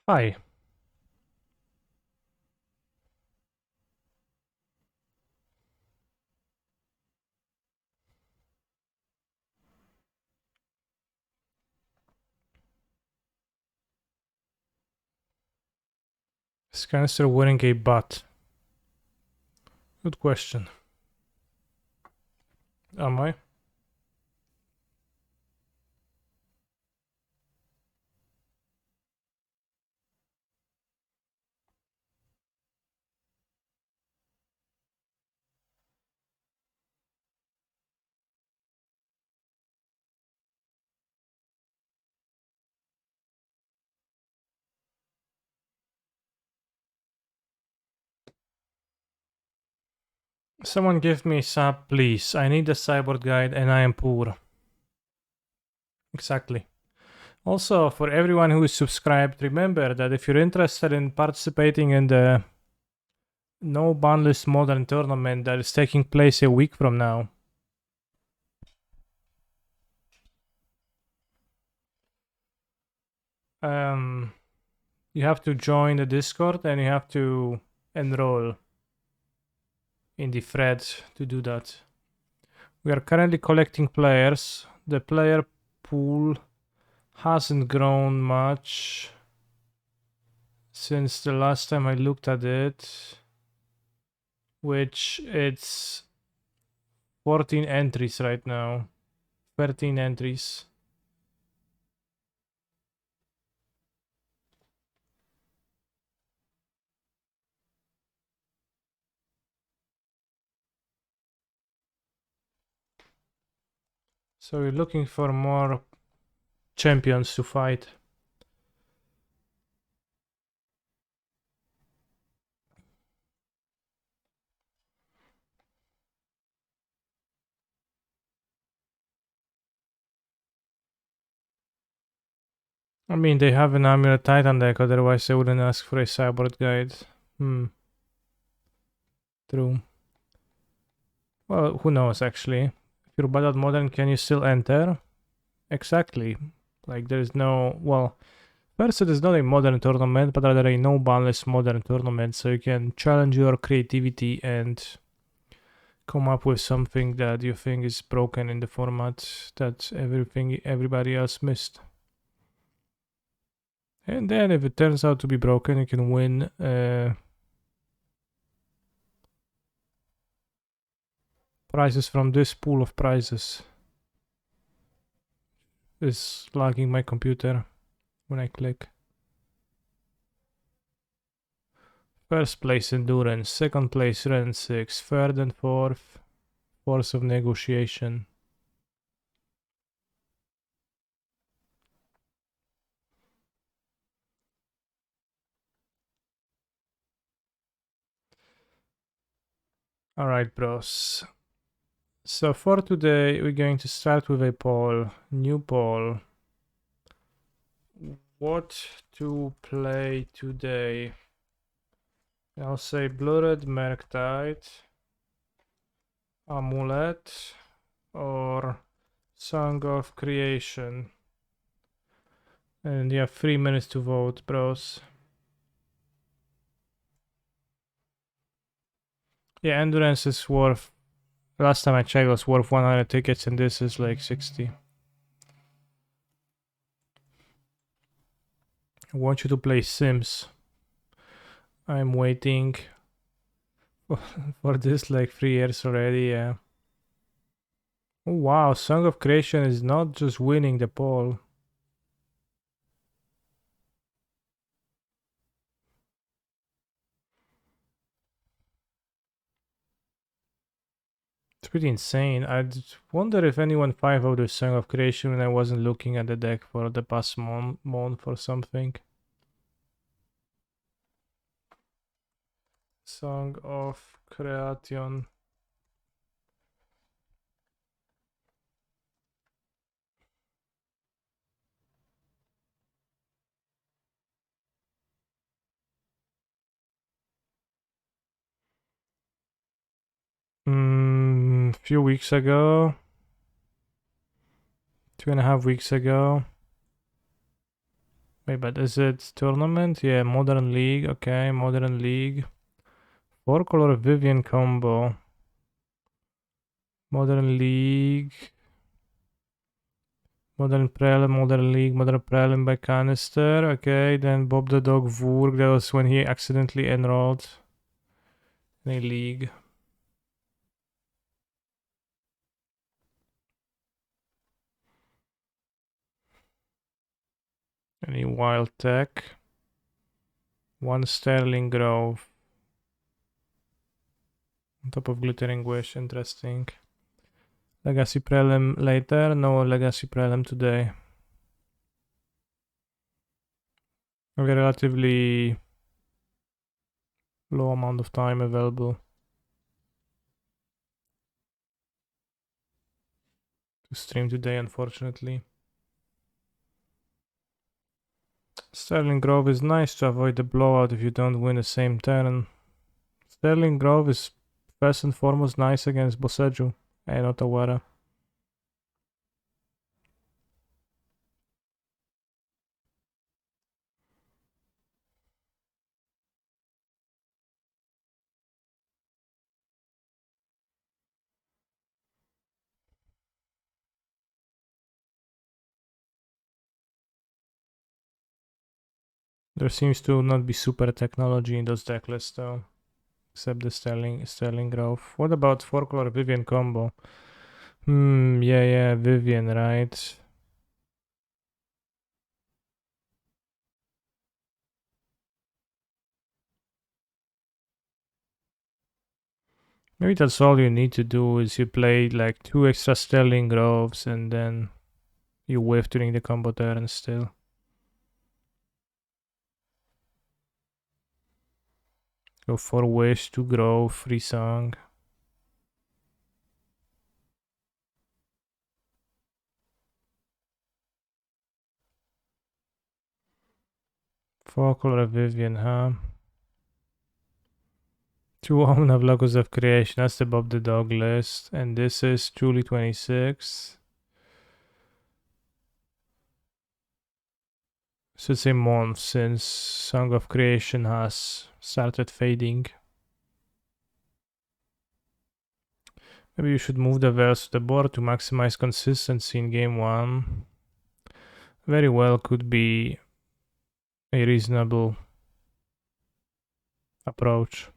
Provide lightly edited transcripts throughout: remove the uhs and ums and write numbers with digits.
Hi. Is Cancer wearing a butt? Good question. Am I? Someone give me a sub, please. I need a cyborg guide and I am poor. Exactly. Also, for everyone who is subscribed, remember that if you're interested in participating in the No Banlist Modern Tournament that is taking place a week from now, you have to join the Discord and you have to enroll in the thread to do that. We are currently collecting players. The player pool hasn't grown much since the last time I looked at it, which it's 14 entries right now, 13 entries. So we're looking for more champions to fight. I mean, they have an Amulet Titan deck, otherwise I wouldn't ask for a cyborg guide. True. Well, who knows actually. If you're bad at modern, can you still enter? Exactly. Like there's no, well, first it is not a modern tournament, but rather a no banless modern tournament, so you can challenge your creativity and come up with something that you think is broken in the format that everybody else missed. And then if it turns out to be broken, you can win prizes from this pool of prizes. Is lagging my computer when I click. First place endurance, second place rend 6, third and fourth force of negotiation. Alright bros. So for today we're going to start with a poll, new poll. What to play today? I'll say Blurred Merktide, Amulet, or Song of Creation. And you have 3 minutes to vote, bros. Yeah, Endurance is worth, last time I checked, it was worth 100 tickets, and this is like 60. I want you to play Sims. I'm waiting for this like 3 years already, yeah. Oh wow, Song of Creation is not just winning the poll. It's pretty insane. I wonder if anyone 5-0'd Song of Creation when I wasn't looking at the deck for the past month or something. Song of Creation. Few weeks ago. 2.5 weeks ago. Wait, but is it tournament? Yeah, Modern League. Okay, Modern League. 4-color Vivian combo. Modern League. Modern Prelim, Modern League, Modern Prelim by Canister. Okay, then Bob the Dog Vurg. That was when he accidentally enrolled in a league. Any Wild Tech. 1 Sterling Grove. On top of Glittering Wish, interesting. Legacy Prelim later, no Legacy Prelim today. A relatively low amount of time available to stream today, unfortunately. Sterling Grove is nice to avoid the blowout if you don't win the same turn. Sterling Grove is first and foremost nice against Boseju and Otawara. There seems to not be super technology in those deck lists though, except the Sterling Grove. What about 4-color Vivian combo? Yeah, Vivian, right? Maybe that's all you need to do is you play like 2 extra Sterling Groves and then you whiff during the combo turn still. Go for Wish to grow, free song. Four-color Vivian, huh? 2 Omen of Locus of Creation, that's the Bob the Dog list. And this is Julie 26. So it's a month since Song of Creation has started fading. Maybe you should move the verse to the board to maximize consistency in game 1. Very well could be a reasonable approach.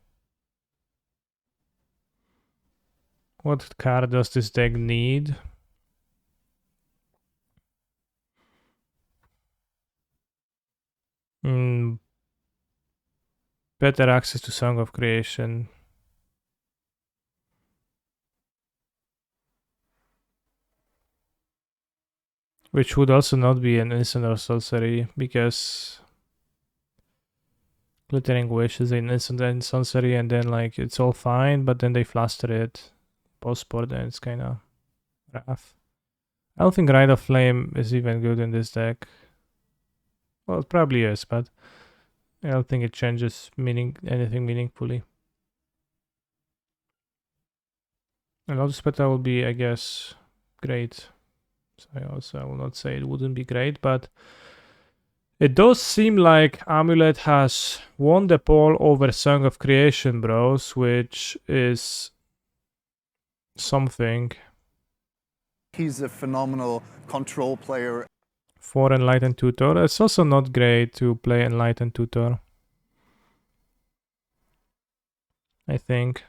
What card does this deck need? Better access to Song of Creation. Which would also not be an instant or sorcery, because Glittering Wish is an instant and sorcery, and then like it's all fine, but then they fluster it post-board and it's kinda rough. I don't think Rite of Flame is even good in this deck. Well, it probably is, but I don't think it changes anything meaningfully. And Lotus Petal will be, I guess, great. So I will not say it wouldn't be great, but it does seem like Amulet has won the poll over Song of Creation, bros, which is something. He's a phenomenal control player. For Enlightened Tutor, it's also not great to play Enlightened Tutor, I think.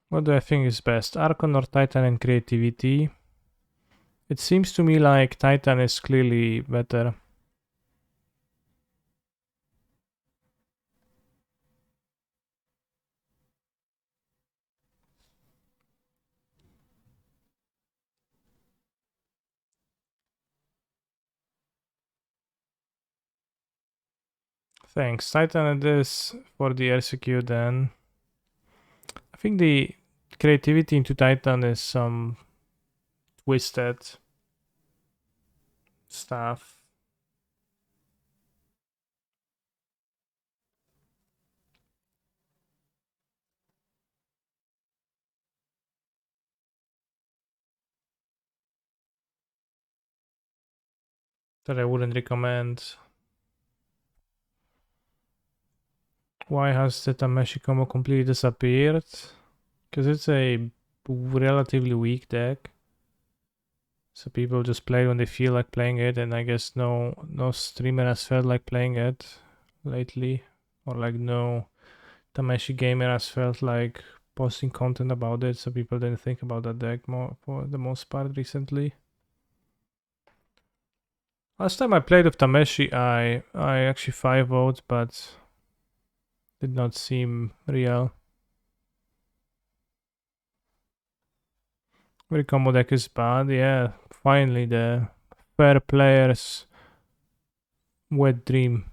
What do I think is best, Archon or Titan in creativity? It seems to me like Titan is clearly better. Thanks. Titan it is for the RCQ then. I think the creativity into Titan is some twisted stuff. That I wouldn't recommend. Why has the Tameshi combo completely disappeared? Because it's a relatively weak deck. So people just play when they feel like playing it, and I guess no streamer has felt like playing it lately. Or like no Tameshi gamer has felt like posting content about it, so people didn't think about that deck more for the most part recently. Last time I played with Tameshi, I actually 5-0'd, but did not seem real. Very combo deck is bad, yeah. Finally, the fair players' wet dream.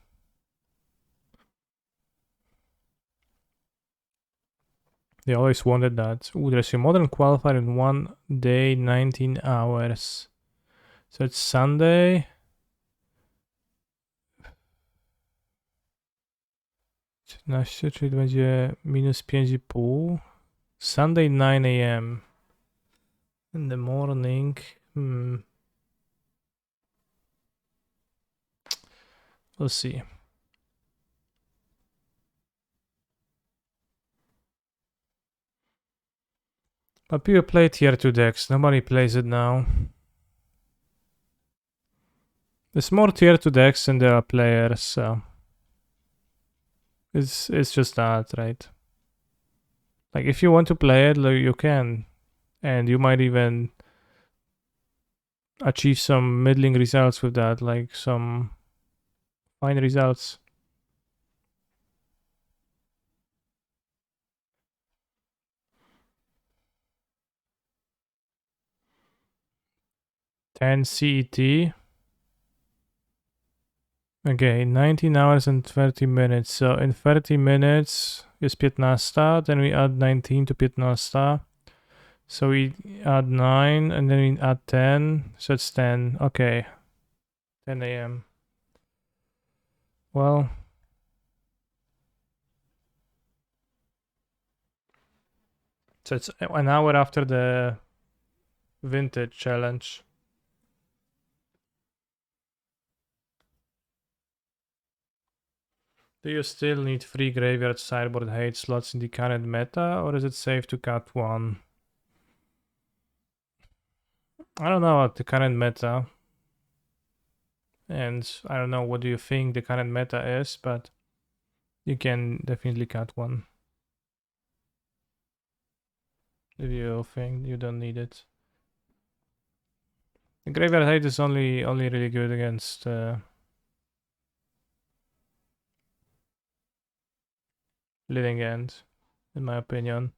They always wanted that. Ooh, there's a modern qualifier in 1 day, 19 hours. So it's Sunday. 13, czyli będzie minus 5,5. Sunday 9 a.m. in the morning. We'll see. But people play tier 2 decks. Nobody plays it now. There's more tier 2 decks than there are players, so it's just that, right? Like if you want to play it, like, you can, and you might even achieve some middling results with that, like some fine results. $10 CET. Okay, 19 hours and 30 minutes. So in 30 minutes is 15, then we add 19 to 15. So we add 9 and then we add 10. So it's 10. Okay. 10 a.m. Well, so it's an hour after the vintage challenge. Do you still need free graveyard sideboard hate slots in the current meta, or is it safe to cut one? I don't know about the current meta, and I don't know what do you think the current meta is, but you can definitely cut one if you think you don't need it. The graveyard hate is only really good against living end, in my opinion.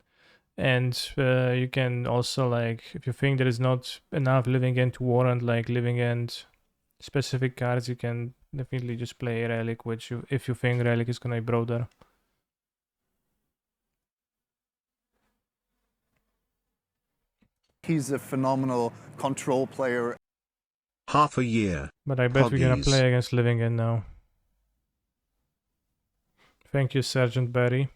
And you can also, like, if you think there is not enough living end to warrant like living end specific cards, you can definitely just play Relic, which if you think Relic is gonna be broader. He's a phenomenal control player. Half a year. But I bet we're gonna Huggies. play against living end now. Thank you, Sergeant Barry.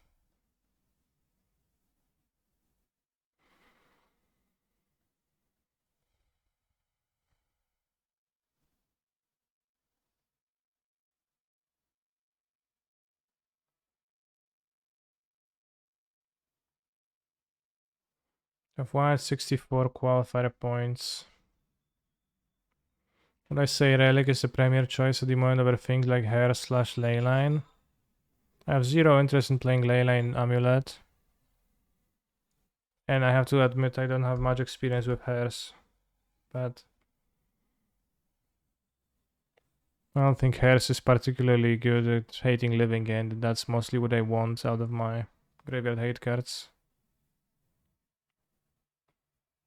I've won 64 qualifier points. Would I say Relic is the premier choice at the moment over things like Hair/Leyline? I have zero interest in playing Leyline Amulet. And I have to admit I don't have much experience with Hairs. But I don't think Hairs is particularly good at hating living, and that's mostly what I want out of my graveyard hate cards.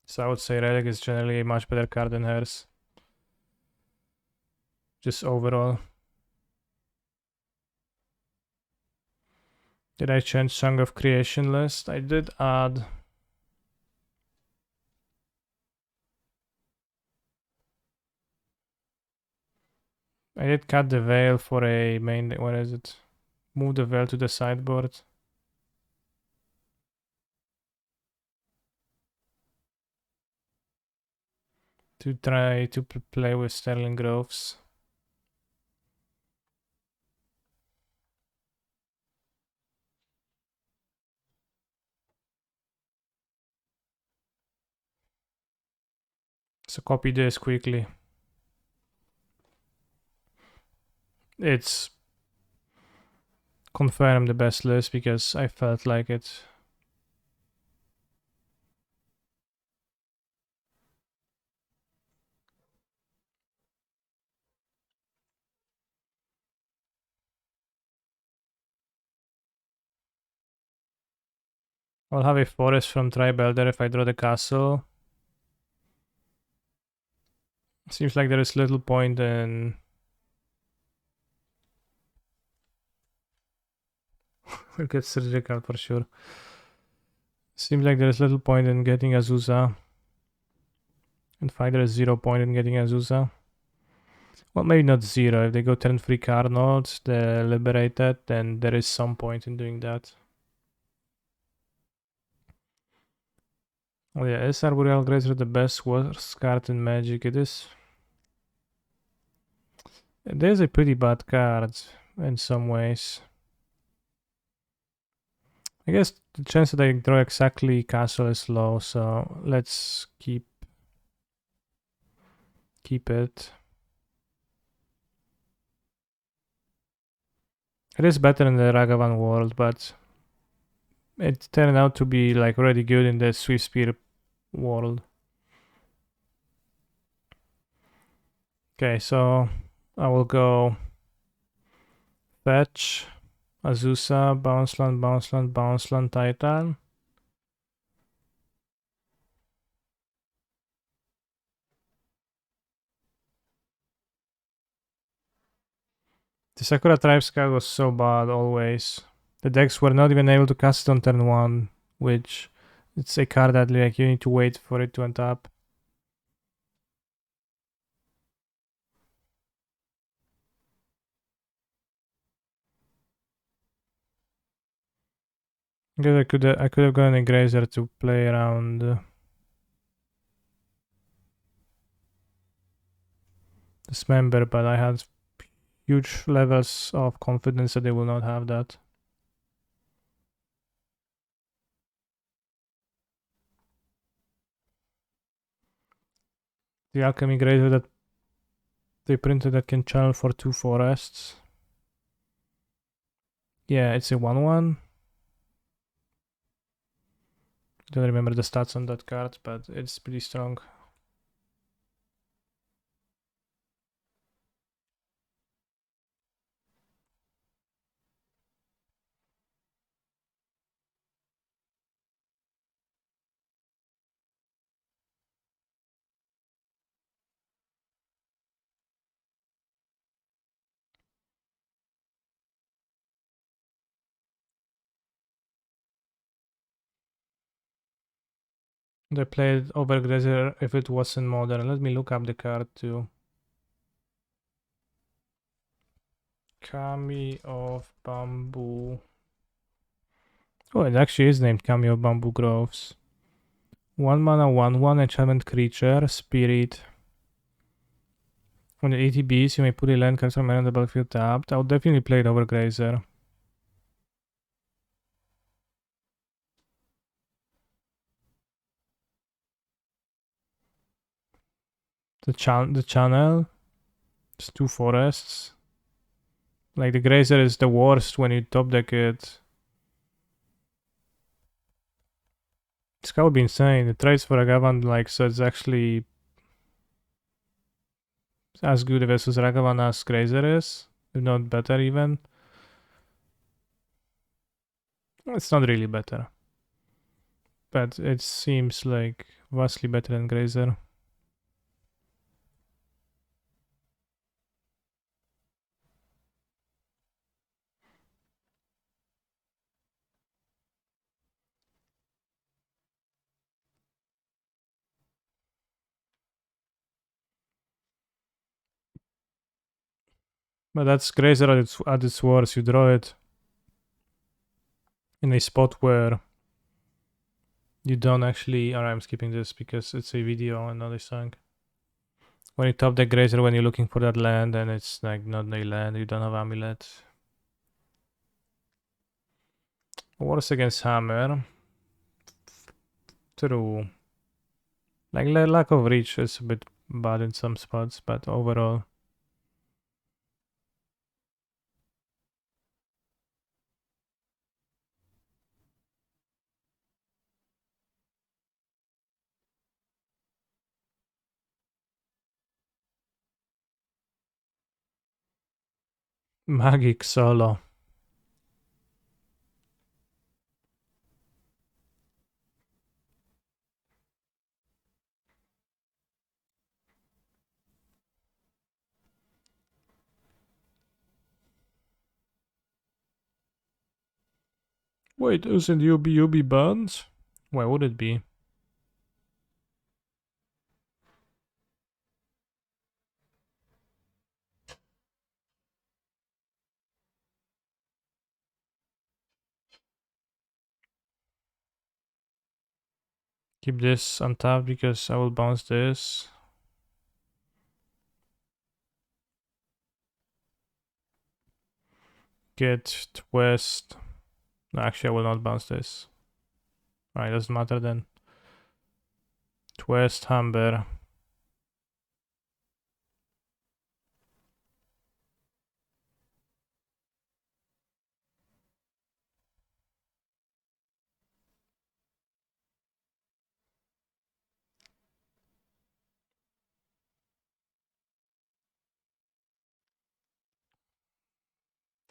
So I would say Relic is generally a much better card than Hers. Just overall. Did I change Song of Creation list? I did add. I did cut the veil for a main. What is it? Move the veil to the sideboard. To try to play with Sterling Groves. So copy this quickly. It's confirmed the best list because I felt like it. I'll have a forest from Tribe Elder if I draw the castle. Seems like there is little point in... We'll get surgical for sure. Seems like there is little point in getting Azusa. In fact, there is 0 point in getting Azusa. Well, maybe not 0. If they go turn 3 Carnods, they're liberated, then there is some point in doing that. Oh yeah, is Arboreal Grazer the best worst card in Magic? It is. It is a pretty bad card in some ways. I guess the chance that I draw exactly castle is low, so let's keep it. It is better in the Ragavan world, but it turned out to be like really good in the Swift Spear world. Okay, so I will go fetch Azusa, bounce land, Titan. The Sakura Tribe Scout was so bad always. The decks were not even able to cast it on turn 1, which it's a card that like you need to wait for it to untap. I guess I could have gone a Grazer to play around Dismember, but I had huge levels of confidence that they will not have that. The Alchemy Grazer that they printed that can channel for 2 forests. Yeah, it's a 1/1. Don't remember the stats on that card, but it's pretty strong. They played Overgrazer if it wasn't modern. Let me look up the card too. Kami of Bamboo. Oh, it actually is named Kami of Bamboo Groves. 1 mana, 1/1 enchantment creature, spirit. On the ATBs, you may put a land card from on the battlefield tapped. I would definitely play it Overgrazer. The channel. It's 2 forests. Like the Grazer is the worst when you top deck it. This guy would be insane. The trades for Ragavan, like, so it's actually as good versus Ragavan as Grazer is, if not better even. It's not really better, but it seems like vastly better than Grazer. But that's Grazer at its worst. You draw it in a spot where you don't actually... Alright, I'm skipping this because it's a video and not a song. When you top the Grazer when you're looking for that land and it's like not a land, you don't have Amulet. Wars against Hammer. True. Like lack of reach is a bit bad in some spots, but overall. Magic solo. Wait, isn't UB banned? Why would it be? Keep this on top because I will bounce this. Get twist. No, actually, I will not bounce this. Alright, doesn't matter then. Twist, Humber.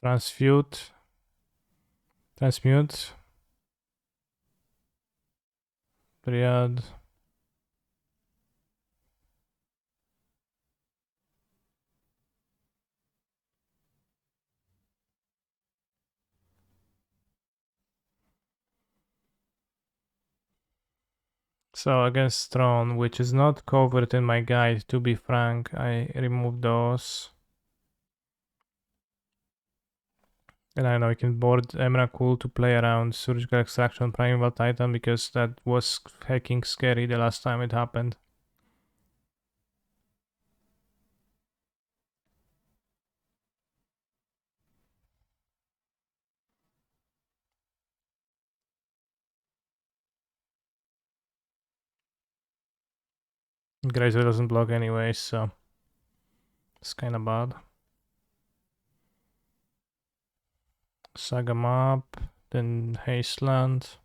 Transmute. Transmute. Triad. So against Throne, which is not covered in my guide, to be frank, I remove those. And I know I can board Emrakul to play around Surgical Extraction Primeval Titan because that was hacking scary the last time it happened. Grazer doesn't block anyway, so it's kinda bad. Saga map, then Hasteland.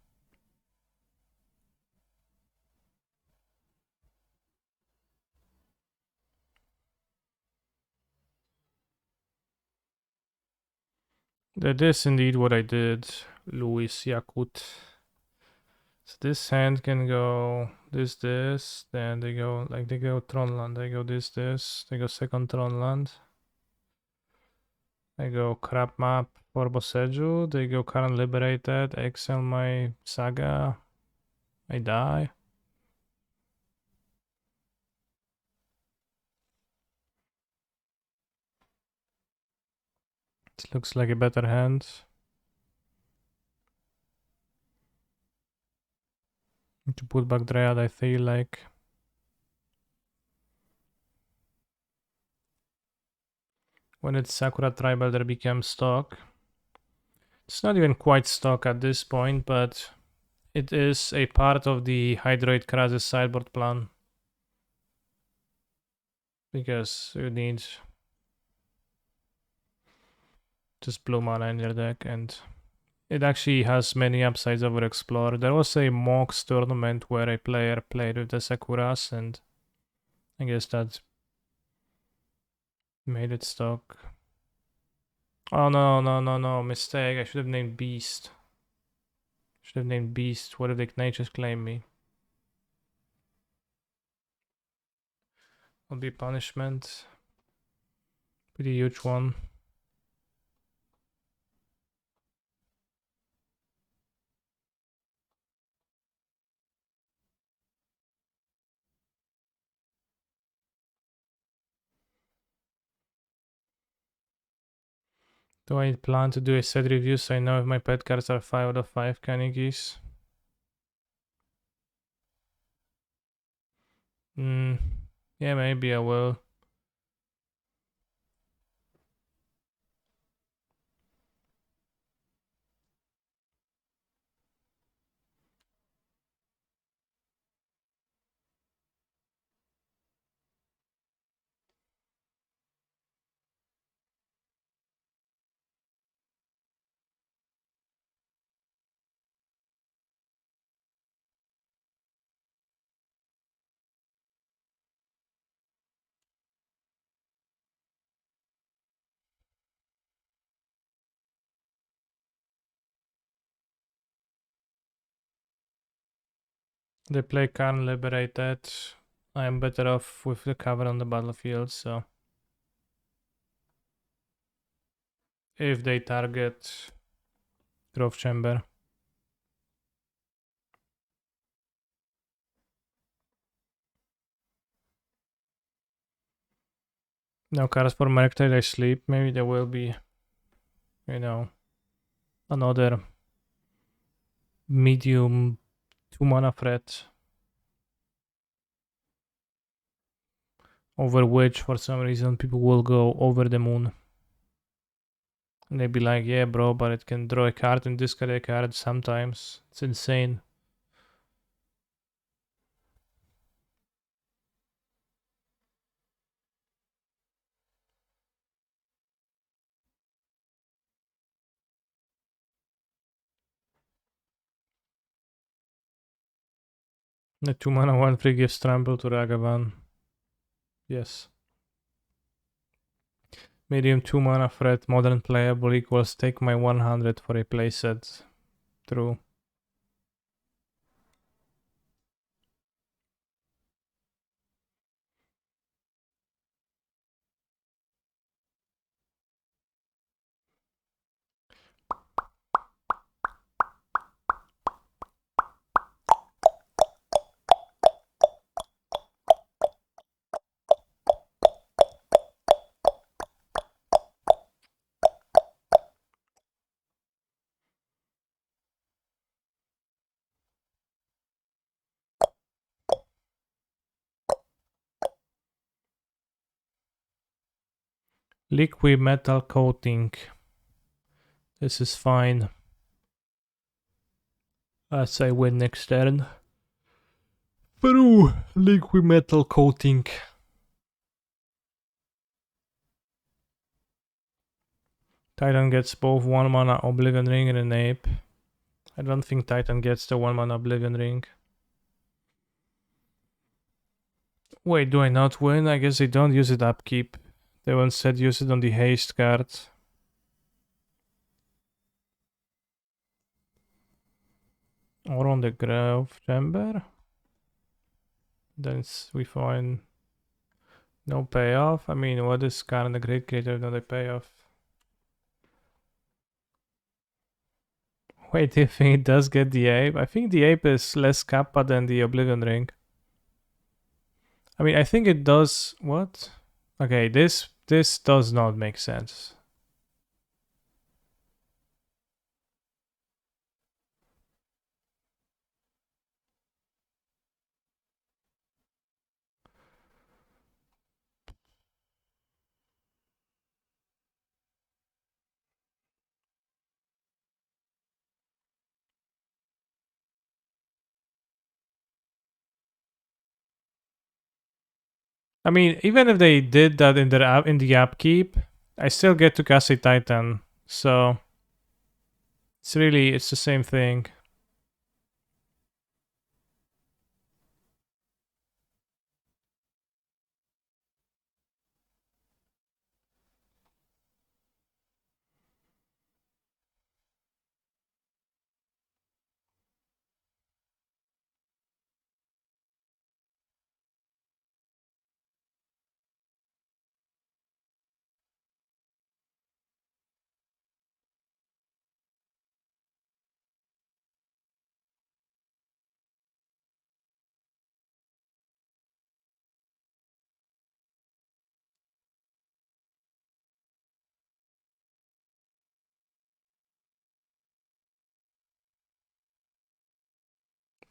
That is indeed what I did, Louis Yakut. So this hand can go this, then they go Tronland, they go this, they go second Tronland. I go crap map for Boseju, they go current liberated, exile my Saga, I die. It looks like a better hand. To put back Dryad, I feel like. When it's Sakura Tribal, there becomes stock. It's not even quite stock at this point, but it is a part of the Hydroid Krasis sideboard plan. Because you need just blue mana in your deck, and it actually has many upsides over Explore. There was a Mox tournament where a player played with the Sakuras, and I guess that made it stock. Oh no, mistake. I should have named Beast. Should have named Beast. What if the Ignatius claim me? Will be punishment. Pretty huge one. Do I plan to do a set review so I know if my pet cards are 5 out of 5 Kanigis? Yeah, maybe I will. They play Karn Liberated. I am better off with the cover on the battlefield, so if they target Grove Chamber. No cards for Merctile, I sleep. Maybe there will be, you know, another medium 2 mana threat over which for some reason people will go over the moon. And they'd be like, yeah, bro, but it can draw a card and discard a card sometimes. It's insane. The 2 mana 1/3 gives trample to Ragavan. Yes. Medium 2 mana threat, modern playable equals take my 100 for a playset. True. Liquid metal coating. This is fine. As I win next turn. Through liquid metal coating. Titan gets both 1 mana Oblivion Ring and an Ape. I don't think Titan gets the 1 mana Oblivion Ring. Wait, do I not win? I guess they don't use it upkeep. They will instead use it on the haste card. Or on the Grove Chamber. Then we find no payoff. I mean, what is Karn the Great Creator not a payoff? Wait, do you think it does get the Ape? I think the Ape is less kappa than the Oblivion Ring. I mean, I think it does... What? Okay, this does not make sense. I mean, even if they did that in the upkeep, I still get to cast a Titan, so it's the same thing.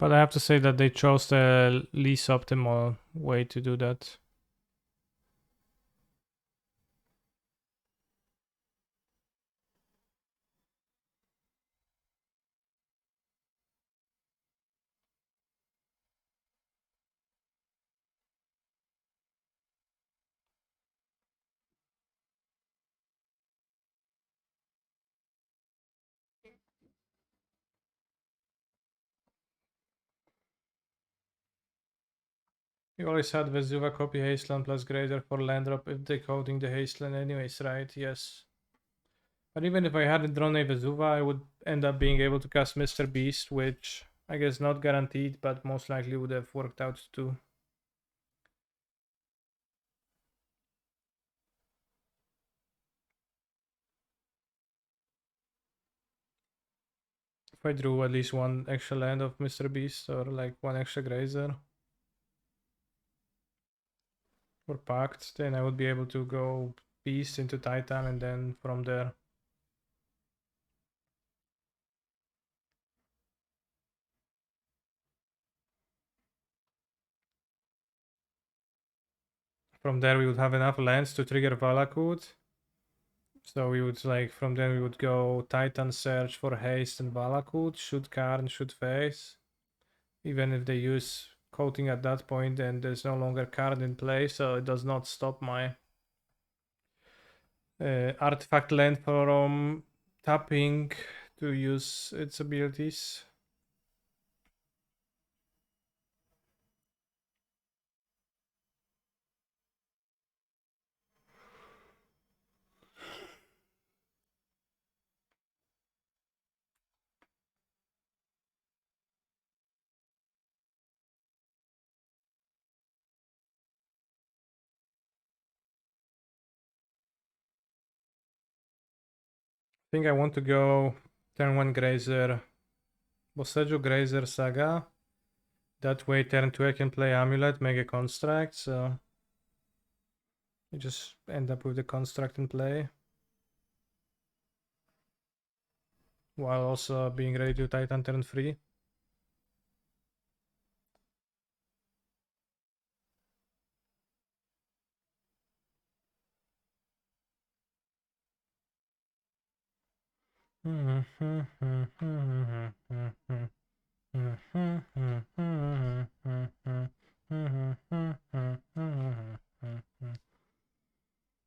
But I have to say that they chose the least optimal way to do that. You always had Vesuva copy Hasteland plus Grazer for land drop if decoding the Hasteland anyways, right? Yes. But even if I hadn't drawn a Vesuva, I would end up being able to cast Mr. Beast, which I guess not guaranteed, but most likely would have worked out too. If I drew at least one extra land of Mr. Beast or like one extra Grazer or Pact, then I would be able to go Beast into Titan and then from there. From there we would have enough lands to trigger Valakut. So we would like from there we would go Titan search for haste and Valakut, shoot Karn, shoot face. Even if they use coating at that point and there's no longer card in play, so it does not stop my artifact land from tapping to use its abilities. I think I want to go turn 1 Grazer, Boseju Grazer Saga. That way turn 2 I can play Amulet, make a construct, so you just end up with the construct in play. While also being ready to Titan turn 3.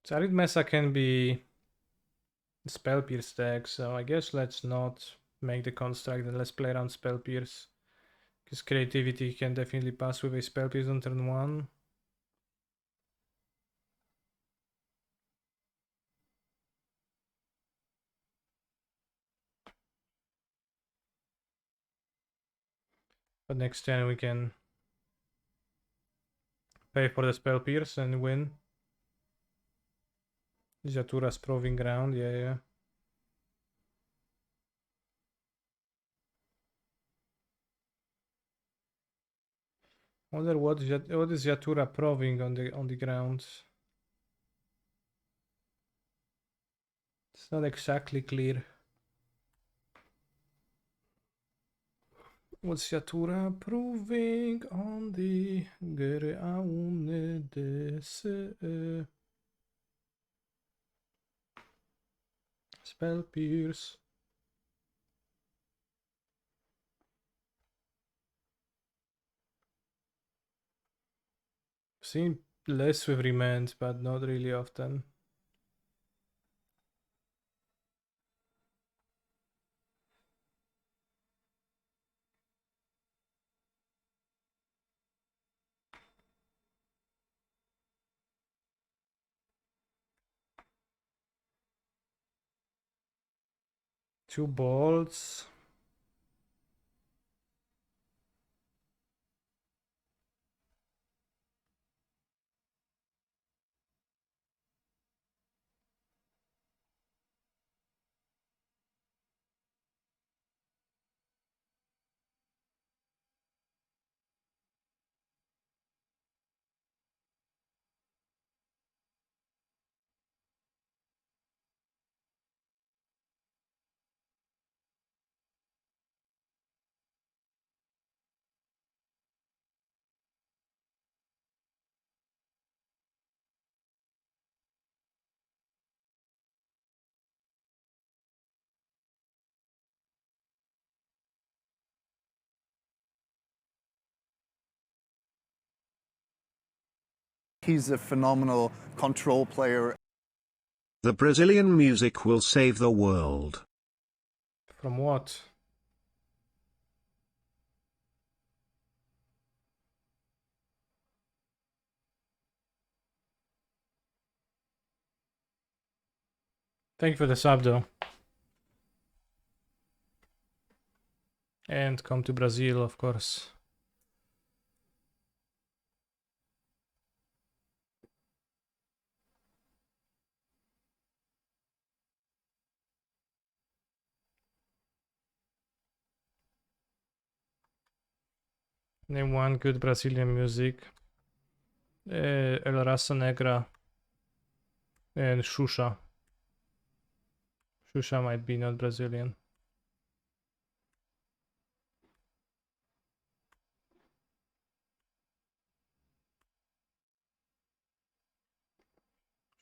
Sarid Mesa can be Spell Pierce deck, so I guess let's not make the construct and let's play around Spell Pierce. Because creativity can definitely pass with a Spell Pierce on turn 1. But next turn we can pay for the Spell Pierce and win. Jatura's Proving Ground, yeah. Wonder what is Jatura proving on the ground. It's not exactly clear. What's Jatura proving on the ground? Spell Pierce. Seen less with Remand, but not really often. Two bolts. He's a phenomenal control player. The Brazilian music will save the world. From what? Thank you for the sub though. And come to Brazil, of course. Name one good Brazilian music. El Raça Negra and Xuxa. Xuxa might be not Brazilian.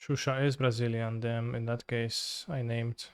Xuxa is Brazilian, then in that case I named.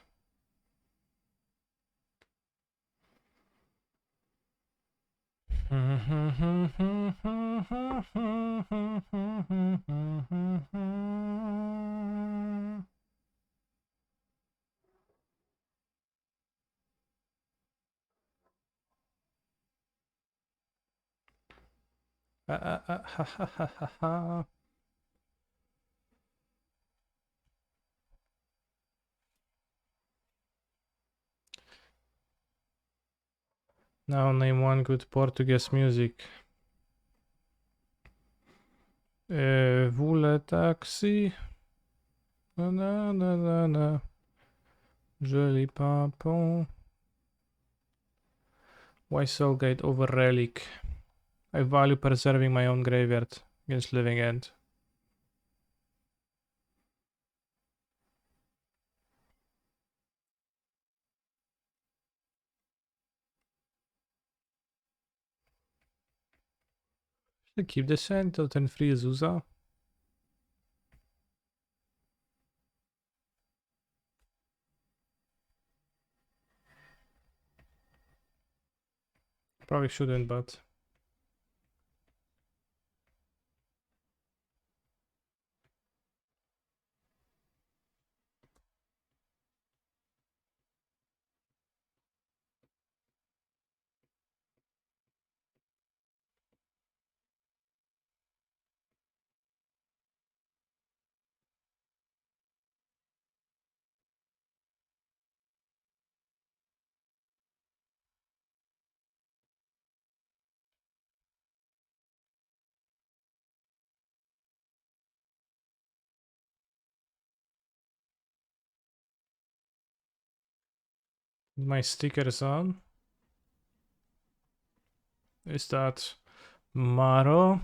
Now name one good Portuguese music. Vule taxi. Na na na na na. Joli papon. Why Soulgate over Relic? I value preserving my own graveyard against Living End. Should I keep the sand till 10 free Azusa? Probably shouldn't, but my stickers on. Is that Maro?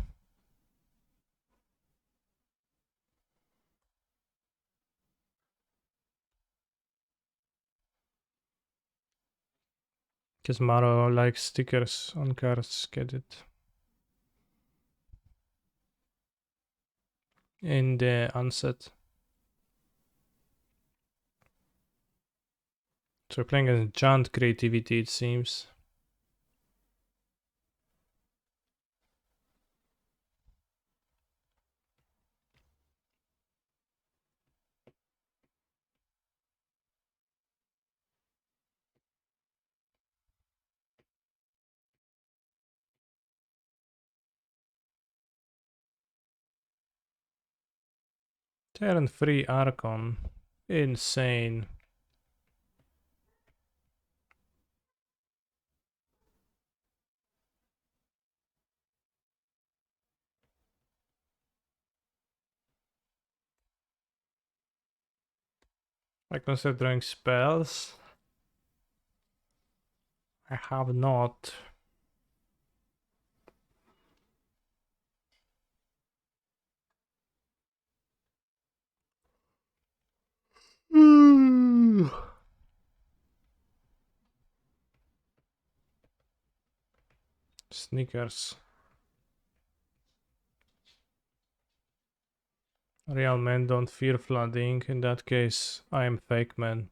Because Maro likes stickers on cards, get it. In the unset. So we're playing a giant creativity, it seems. Turn free Archon. Insane. I consider drawing spells. I have not. Sneakers. Real men don't fear flooding. In that case, I am fake man.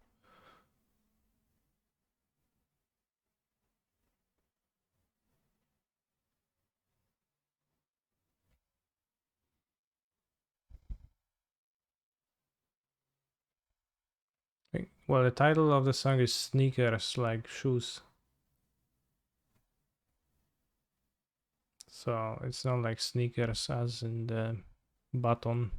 Well, the title of the song is Sneakers, like shoes. So it's not like sneakers as in the button.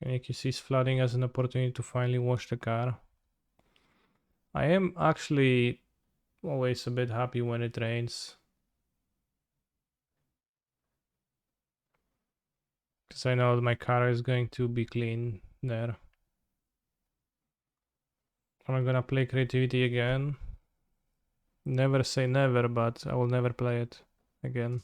Kaneki sees flooding as an opportunity to finally wash the car. I am actually always a bit happy when it rains. Because I know that my car is going to be clean there. Am I gonna play creativity again? Never say never, but I will never play it again.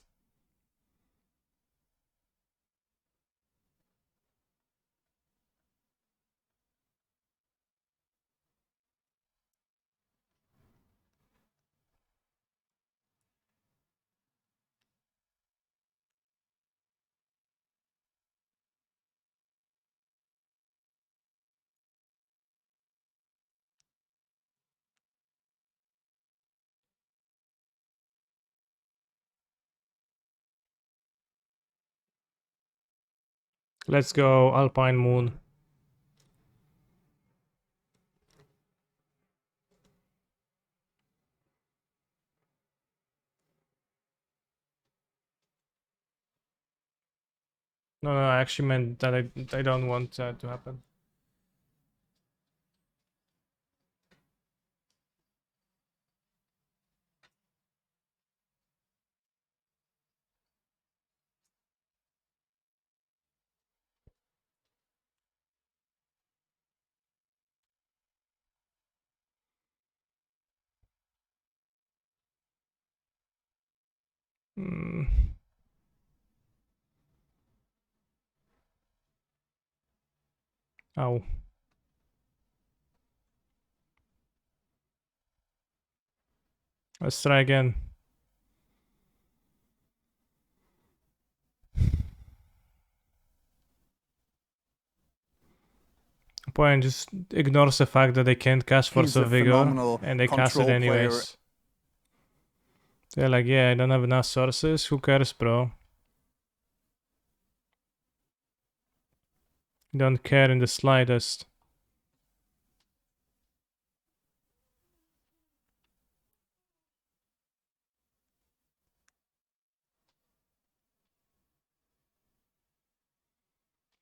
Let's go Alpine Moon. No, I actually meant that I don't want that to happen. Mm. Ow. Let's try again. Point just ignores the fact that they can't cast Force He's a of Vigor, phenomenal and they cast it control player. anyways. They're like, yeah, I don't have enough sources, who cares, bro? Don't care in the slightest.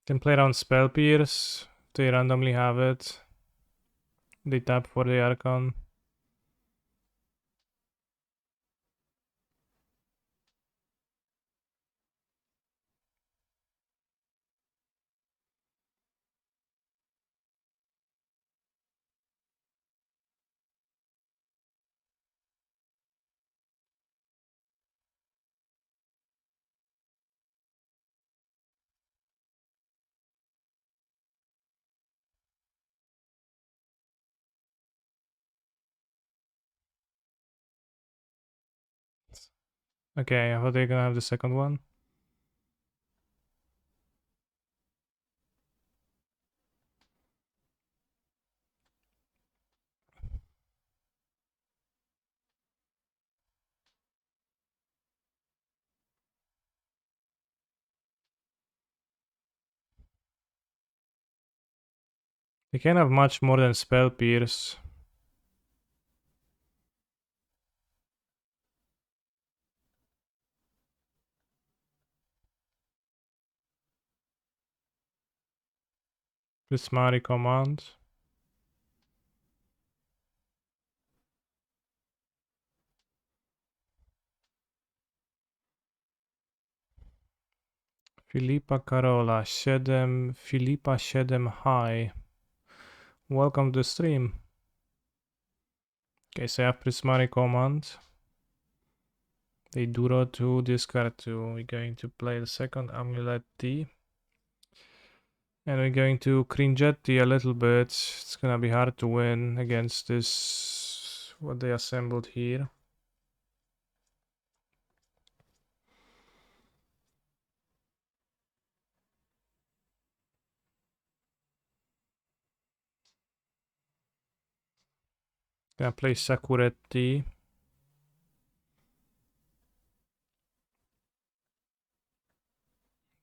Can play around Spell Pierce. They randomly have it. They tap for the Archon. Okay, I thought they're gonna have the second one. They can't have much more than Spell Pierce. Prismari command. Filipa Karola 7, Filipa 7 high. Welcome to the stream. Okay, so I have Prismari command. They draw 2, discard 2. We're going to play the second Amulet T. And we're going to Cringetti a little bit. It's gonna be hard to win against this, what they assembled here. Gonna play Sakuretti.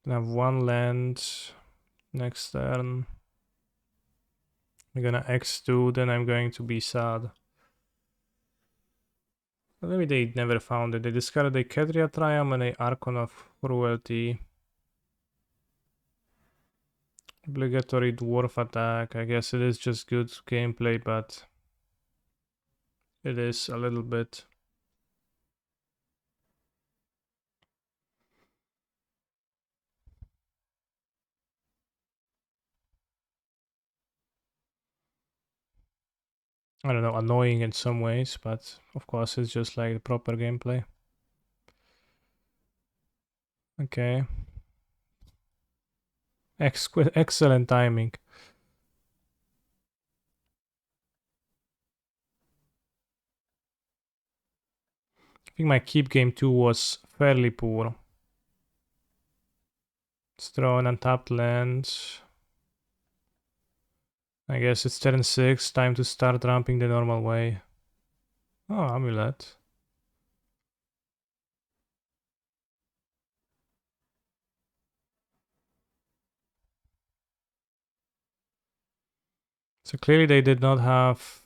Gonna have one land next turn. I'm gonna X2, then I'm going to be sad. Maybe they never found it. They discarded a Kedria Triumph and a Archon of Cruelty. Obligatory Dwarf attack. I guess it is just good gameplay, but it is a little bit. I don't know, annoying in some ways, but of course it's just like the proper gameplay. Okay. Excellent timing. I think my keep game 2 was fairly poor. Let's throw an untapped land. I guess it's turn 6, time to start ramping the normal way. Oh, Amulet. So clearly they did not have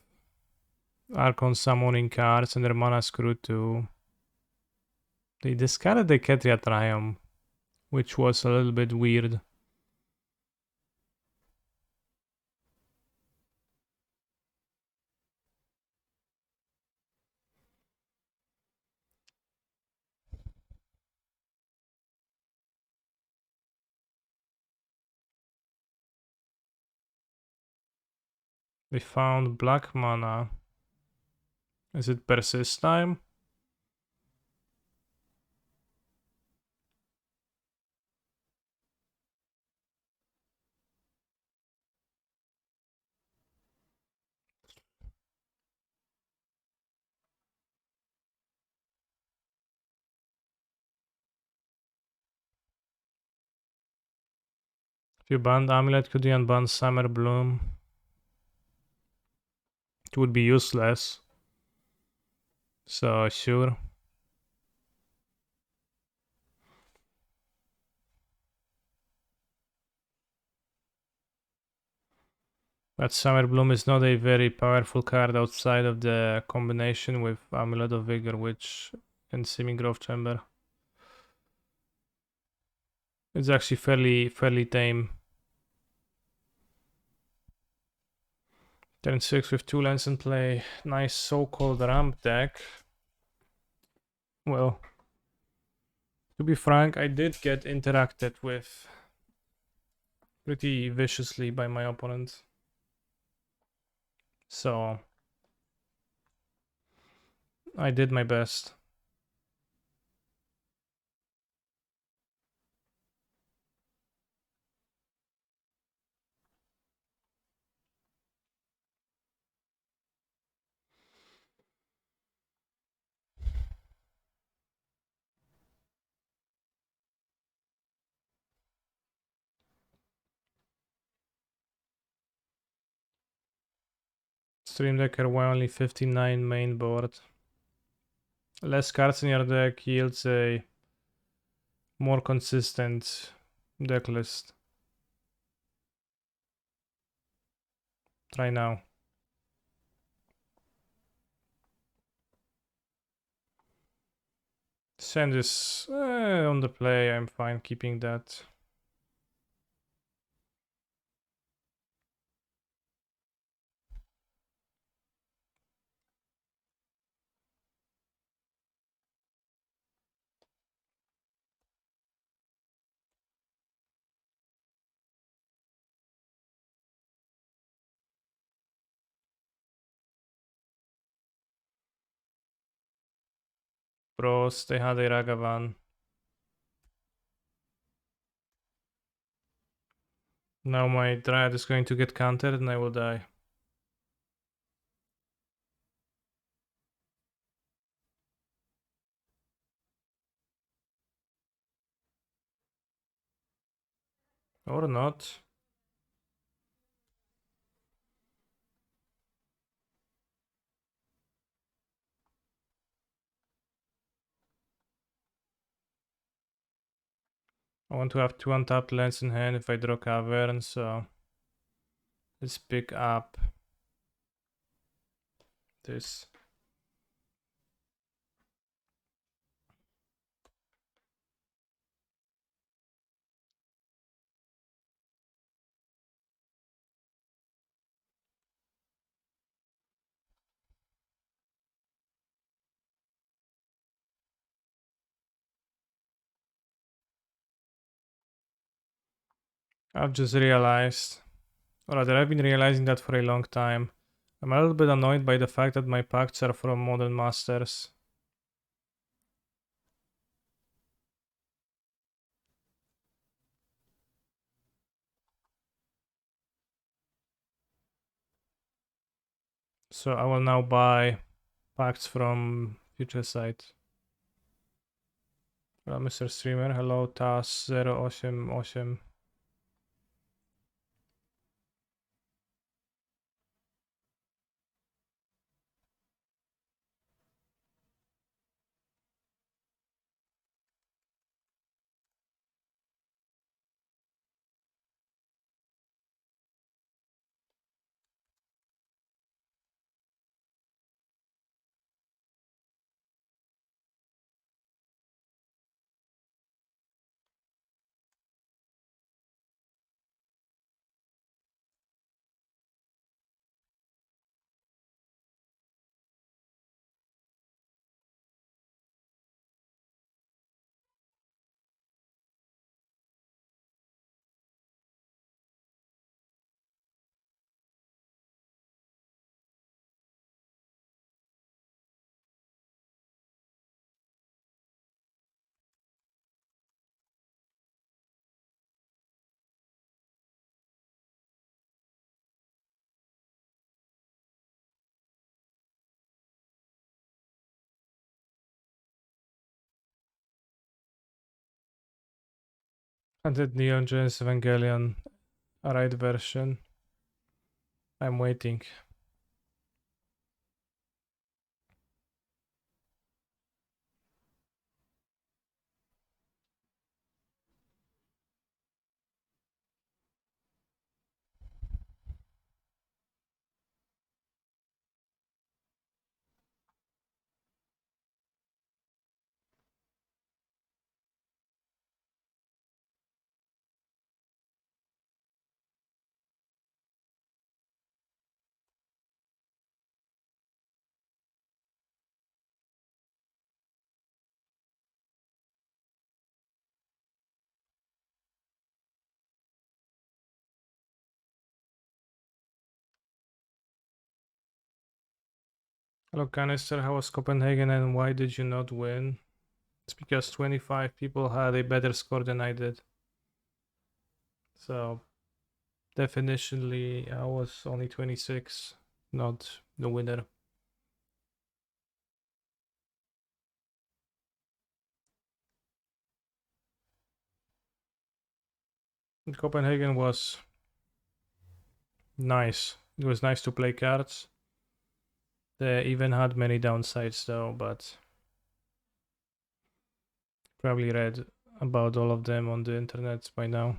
Archon summoning cards and their mana screw too. They discarded the Ketria Triumph, which was a little bit weird. They found black mana. Is it persist time? If you banned Amulet, could you unban Summer Bloom? It would be useless. So sure. But Summer Bloom is not a very powerful card outside of the combination with Amulet of Vigor, which and Semi-Growth Chamber. It's actually fairly tame. Turn 6 with 2 lands in play. Nice so-called ramp deck. Well, to be frank, I did get interacted with pretty viciously by my opponent. So I did my best. Stream Decker, why only 59 main board? Less cards in your deck yields a more consistent deck list. Try now. Send this on the play. I'm fine keeping that. Bros, they had a Ragavan. Now my Dryad is going to get countered and I will die. Or not. I want to have 2 untapped lands in hand if I draw Cavern, so let's pick up this. I've just realized, or rather I've been realizing that for a long time. I'm a little bit annoyed by the fact that my pacts are from Modern Masters. So I will now buy pacts from Future Sight. Hello, Mr. Streamer. Hello, Tas088. And the Neon Genesis Evangelion right version. I'm waiting. Hello, Canister. How was Copenhagen and why did you not win? It's because 25 people had a better score than I did. So, definitionally, I was only 26, not the winner. And Copenhagen was nice. It was nice to play cards. They even had many downsides though, but probably read about all of them on the internet by now.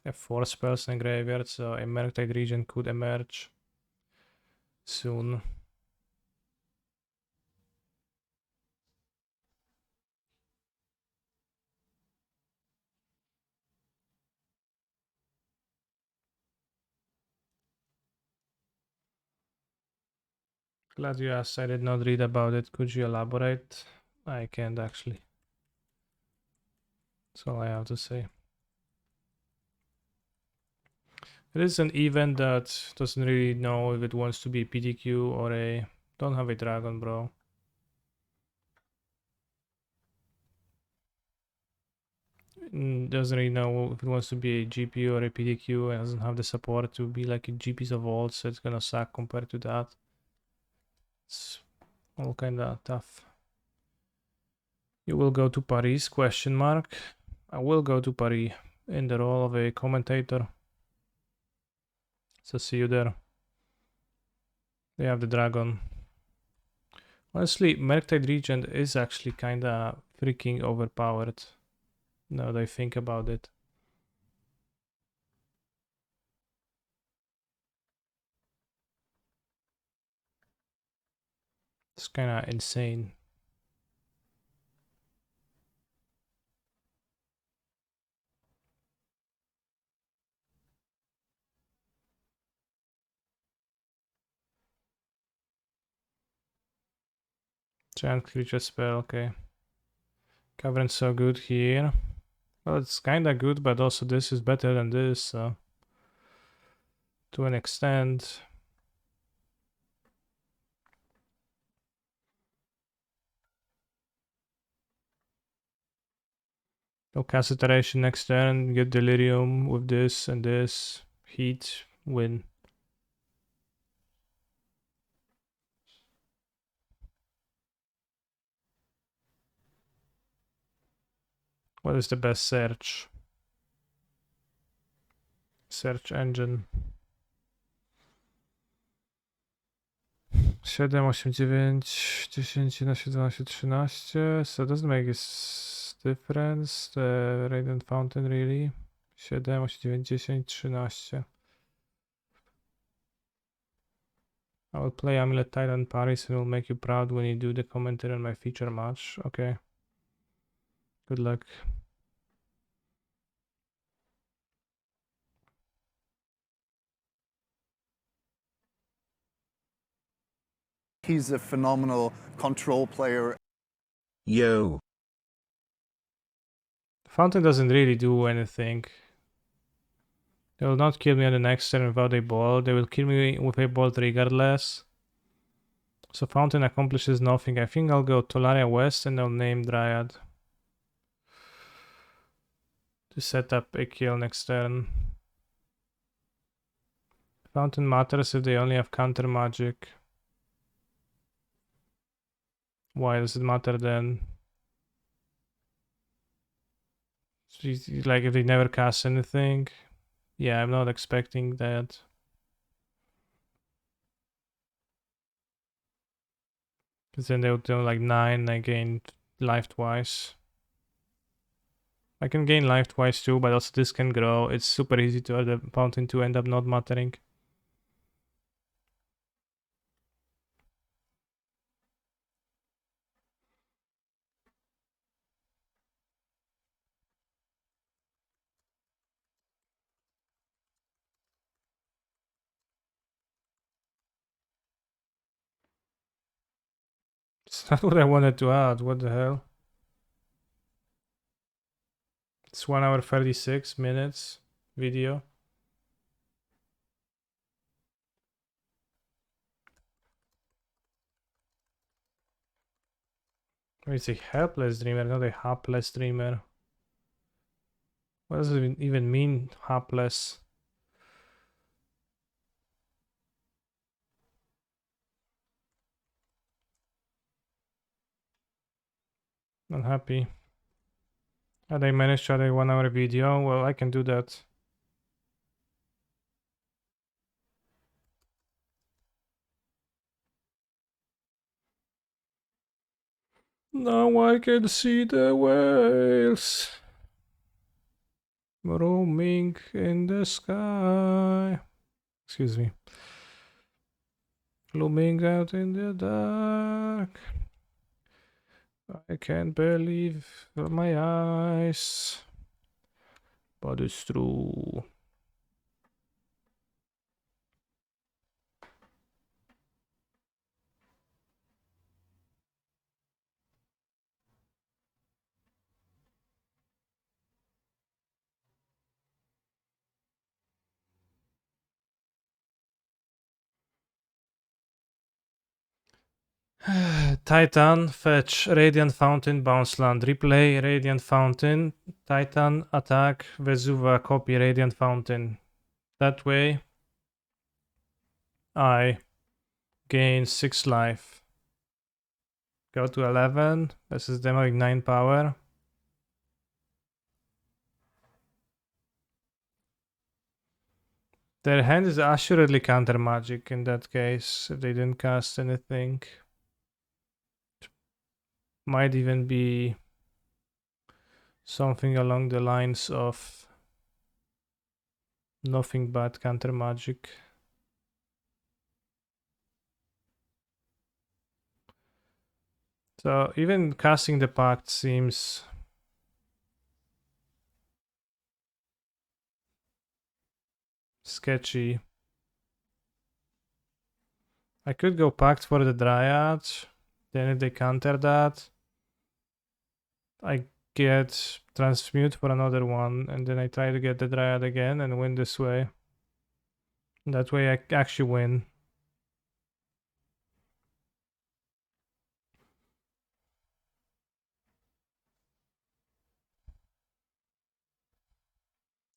I have 4 spells in the graveyard, so a Merktide region could emerge soon. Glad you asked. I did not read about it. Could you elaborate? I can't actually. That's all I have to say. It is an event that doesn't really know if it wants to be a PTQ or a... Don't have a dragon, bro. Doesn't really know if it wants to be a GP or a PTQ. It doesn't have the support to be like a GPs of old, so it's gonna suck compared to that. It's all kinda tough. You will go to Paris? Question mark. I will go to Paris in the role of a commentator. So see you there. They have the dragon. Honestly, Merktide Regent is actually kinda freaking overpowered. Now that I think about it. It's kinda insane. Giant creature spell, okay. Cavern's so good here. Well, it's kinda good, but also this is better than this, so to an extent. No cast iteration next turn, get delirium with this and this. Heat, win. What is the best search? Search engine. 7, 8, 9, 10, 11, 12, 13. So it doesn't make a difference. The Radiant Fountain really. 7, 8, 9, 10, 13. I will play Amulet Titan Paris and will make you proud when you do the commentary on my feature match. Okay. Good luck. He's a phenomenal control player. Yo. Fountain doesn't really do anything. They will not kill me on the next turn without a ball. They will kill me with a ball regardless. So Fountain accomplishes nothing. I think I'll go Tolaria West and I'll name Dryad to set up a kill next turn. Fountain matters if they only have counter magic. Why does it matter then? Like if they never cast anything. Yeah, I'm not expecting that. Because then they would do like 9, I gain life twice. I can gain life twice too, but also this can grow. It's super easy to add a Fountain to end up not mattering. It's not what I wanted to add. What the hell? It's 1 hour 36 minutes video. Oh, it's a helpless dreamer, not a hapless dreamer. What does it even mean, hapless? Unhappy. Had I managed to add a 1 hour video? Well, I can do that. Now I can see the whales roaming in the sky. Excuse me. Looming out in the dark. I can't believe my eyes. But it's true. Titan, fetch, Radiant Fountain, bounce land, replay, Radiant Fountain, Titan, attack, Vesuva, copy, Radiant Fountain. That way, I gain 6 life. Go to 11, this is demoing 9 power. Their hand is assuredly counter magic in that case, if they didn't cast anything. might even be something along the lines of nothing but counter magic. So even casting the pact seems sketchy. I could go pact for the Dryad, then if they counter that, I get transmute for another one, and then I try to get the Dryad again and win this way. That way I actually win.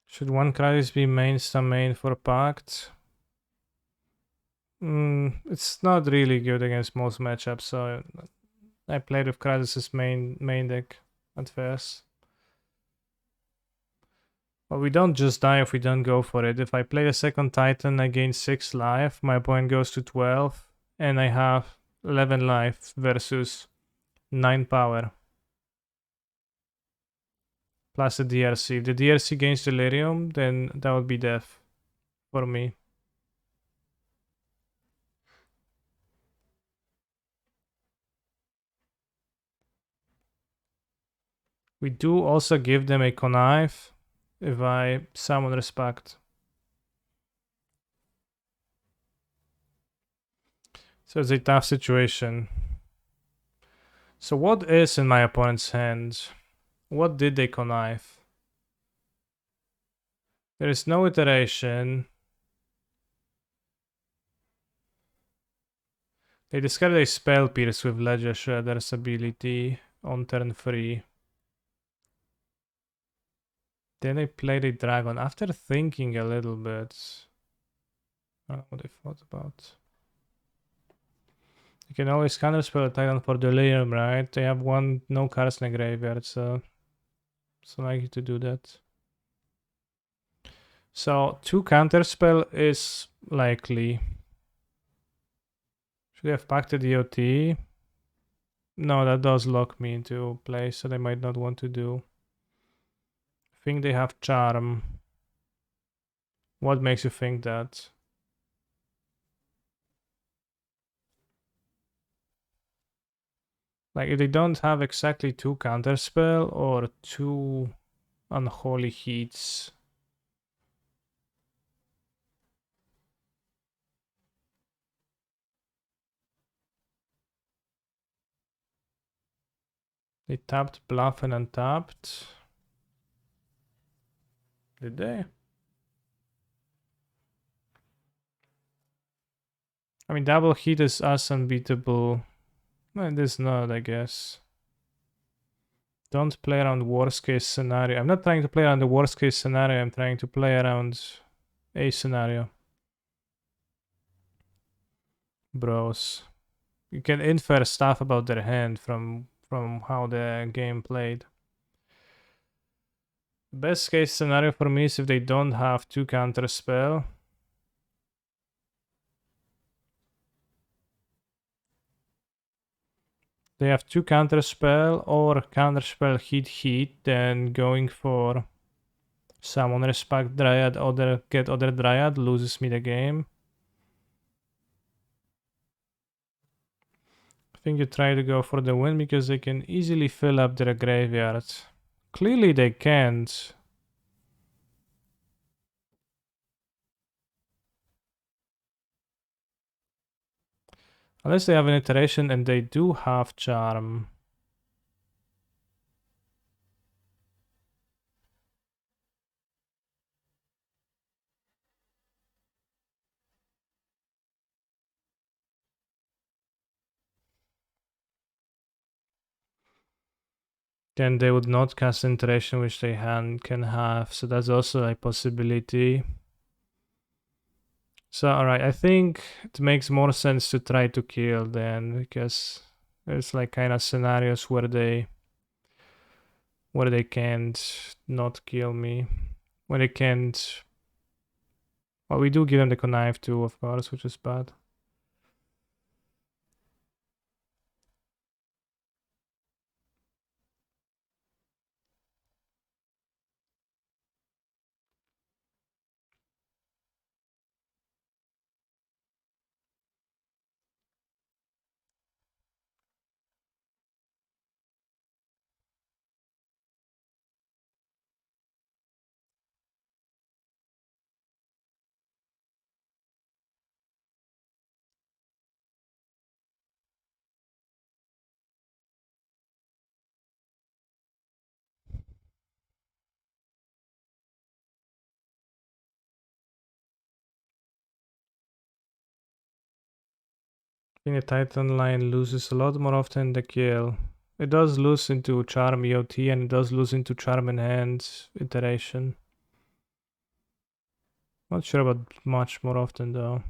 Should one Kratis be main for pact? It's not really good against most matchups, so I played with Kratis' main deck at first. But we don't just die if we don't go for it. If I play a second Titan, I gain 6 life, my opponent goes to 12, and I have 11 life versus 9 power. Plus the DRC. If the DRC gains Delirium, then that would be death for me. We do also give them a connive if I summon respect. So it's a tough situation. So what is in my opponent's hand? What did they connive? There is no iteration. They discarded a spell pierce with Ledger Shredder's ability on turn 3. Then they played a dragon after thinking a little bit. I don't know what they thought about. You can always counterspell a Titan for Delirium, right? They have no cards in the graveyard, so it's unlikely to do that. So 2 counterspell is likely. Should they have packed the DOT? No, that does lock me into place, so they might not want to do. I think they have Charm. What makes you think that? Like, if they don't have exactly 2 counterspell or 2 Unholy Heats. They tapped Bluff and untapped. Did they? I mean, double hit is us unbeatable. No, it is not, I guess. Don't play around worst case scenario. I'm not trying to play around the worst case scenario. I'm trying to play around a scenario. Bros. You can infer stuff about their hand from how the game played. Best case scenario for me is if they don't have 2 counter spell. They have 2 counter spell or counter spell heat, then going for summon respect Dryad, get other Dryad, loses me the game. I think you try to go for the win because they can easily fill up their graveyard. Clearly they can't. Unless they have an iteration and they do have Charm. Then they would not cast iteration, which they can have. So that's also a possibility. So, alright, I think it makes more sense to try to kill then, because there's like kind of scenarios where they can't not kill me. When they can't. Well, we do give them the connive too, of course, which is bad. King of Titan line loses a lot more often the kill. It does lose into Charm EOT and it does lose into Charm in hand iteration. Not sure about much more often though.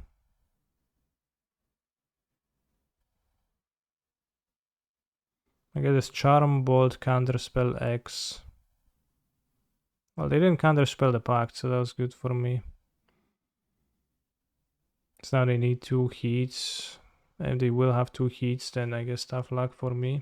I get this Charm Bolt Counterspell X. Well, they didn't counterspell the pact, so that was good for me. So now they need 2 heats. And they will have 2 heats, then I guess tough luck for me.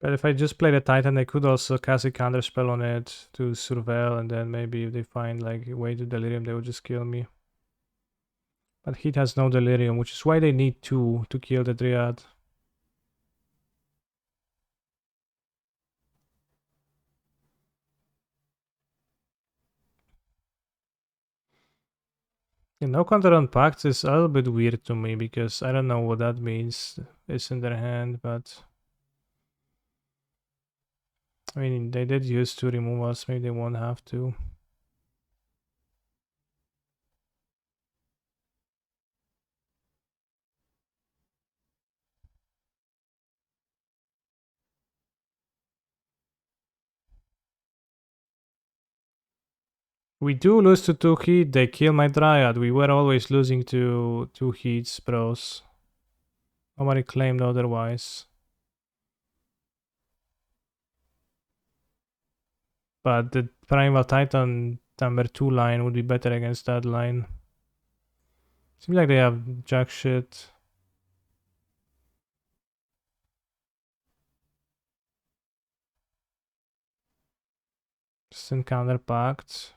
But if I just play the Titan, I could also cast a counterspell on it to surveil, and then maybe if they find like a way to delirium, they would just kill me. But Heat has no delirium, which is why they need 2 to kill the Dryad. No counter on Pacts is a little bit weird to me, because I don't know what that means. It's in their hand, but... I mean, they did use 2 removals, maybe they won't have to. We do lose to 2 heat, they kill my Dryad. We were always losing to 2 heats, bros. Nobody claimed otherwise. But the Primal Titan number 2 line would be better against that line. Seems like they have jack shit. Just encounter pact.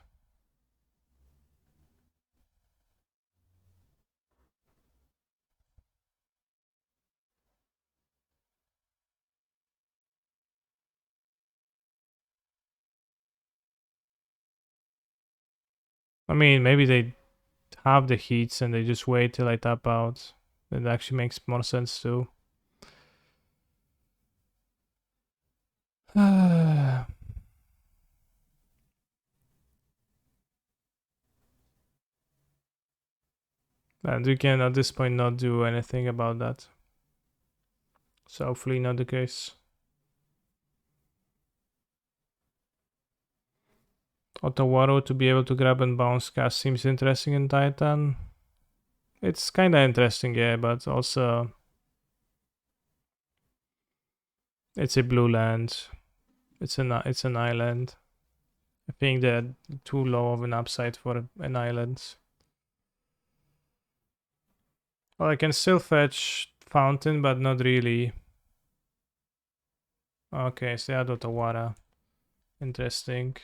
I mean, maybe they have the heats and they just wait till I tap out. That actually makes more sense too. And we can at this point not do anything about that. So hopefully not the case. Otawaro to be able to grab and bounce cast seems interesting in Titan. It's kinda interesting, yeah, but also it's a blue land. It's an island. I think they're too low of an upside for an island. Well, I can still fetch Fountain, but not really. Okay, so they had Otawara. Interesting.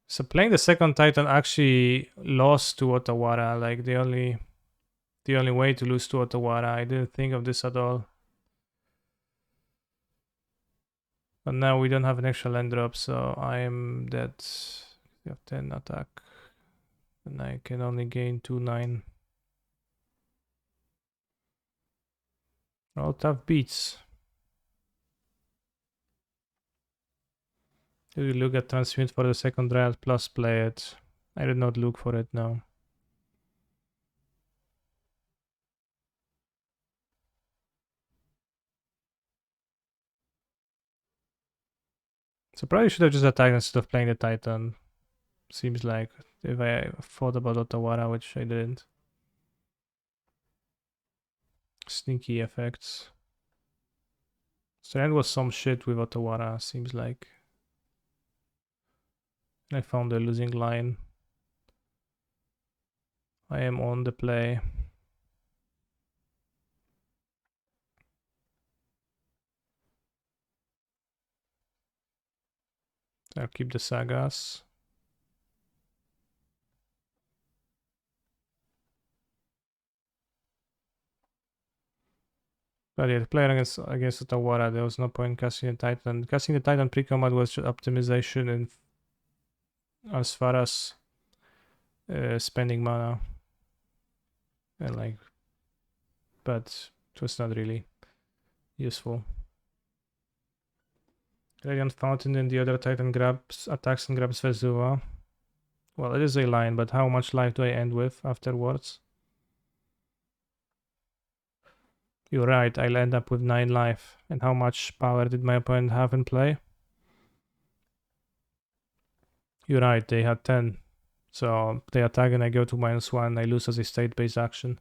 So playing the second Titan actually lost to Otawara. Like the only way to lose to Otawara. I didn't think of this at all. But now we don't have an extra land drop, so I am dead. We have 10 attack. And I can only gain 2-9. All tough beats. Did we look at transmute for the second Dryad plus play it? I did not look for it now. So probably should have just attacked instead of playing the Titan. Seems like, if I thought about Otawara, which I didn't. Sneaky effects. So that was some shit with Otawara, seems like. I found the losing line. I am on the play. I'll keep the sagas. But yeah, the player against Otawara, there was no point casting the Titan. Casting the Titan pre-combat was just optimization and as far as spending mana. and like, but it was not really useful. Radiant Fountain and the other Titan grabs, attacks and grabs Vesuva. Well, it is a line, but how much life do I end with afterwards? You're right, I'll end up with 9 life. And how much power did my opponent have in play? You're right, they had 10. So they attack and I go to -1, I lose as a state-based action.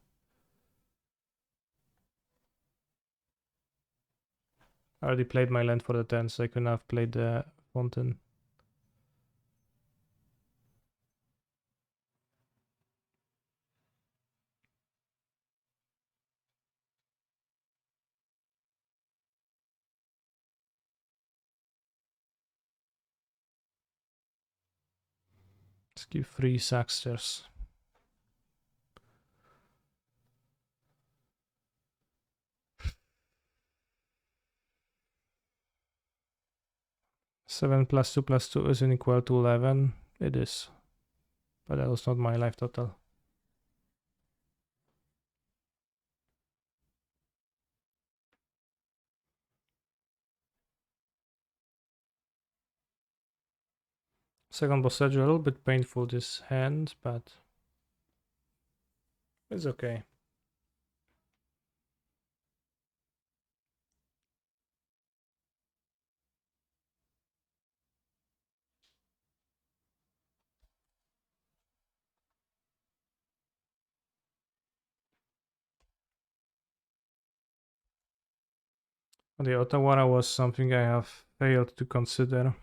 I already played my land for the 10, so I couldn't have played the Fountain. Let's give 3 Saxters. Seven plus 2 isn't equal to 11. It is. But that was not my life total. Second boss edge a little bit painful this hand, but it's okay. The Otawara was something I have failed to consider.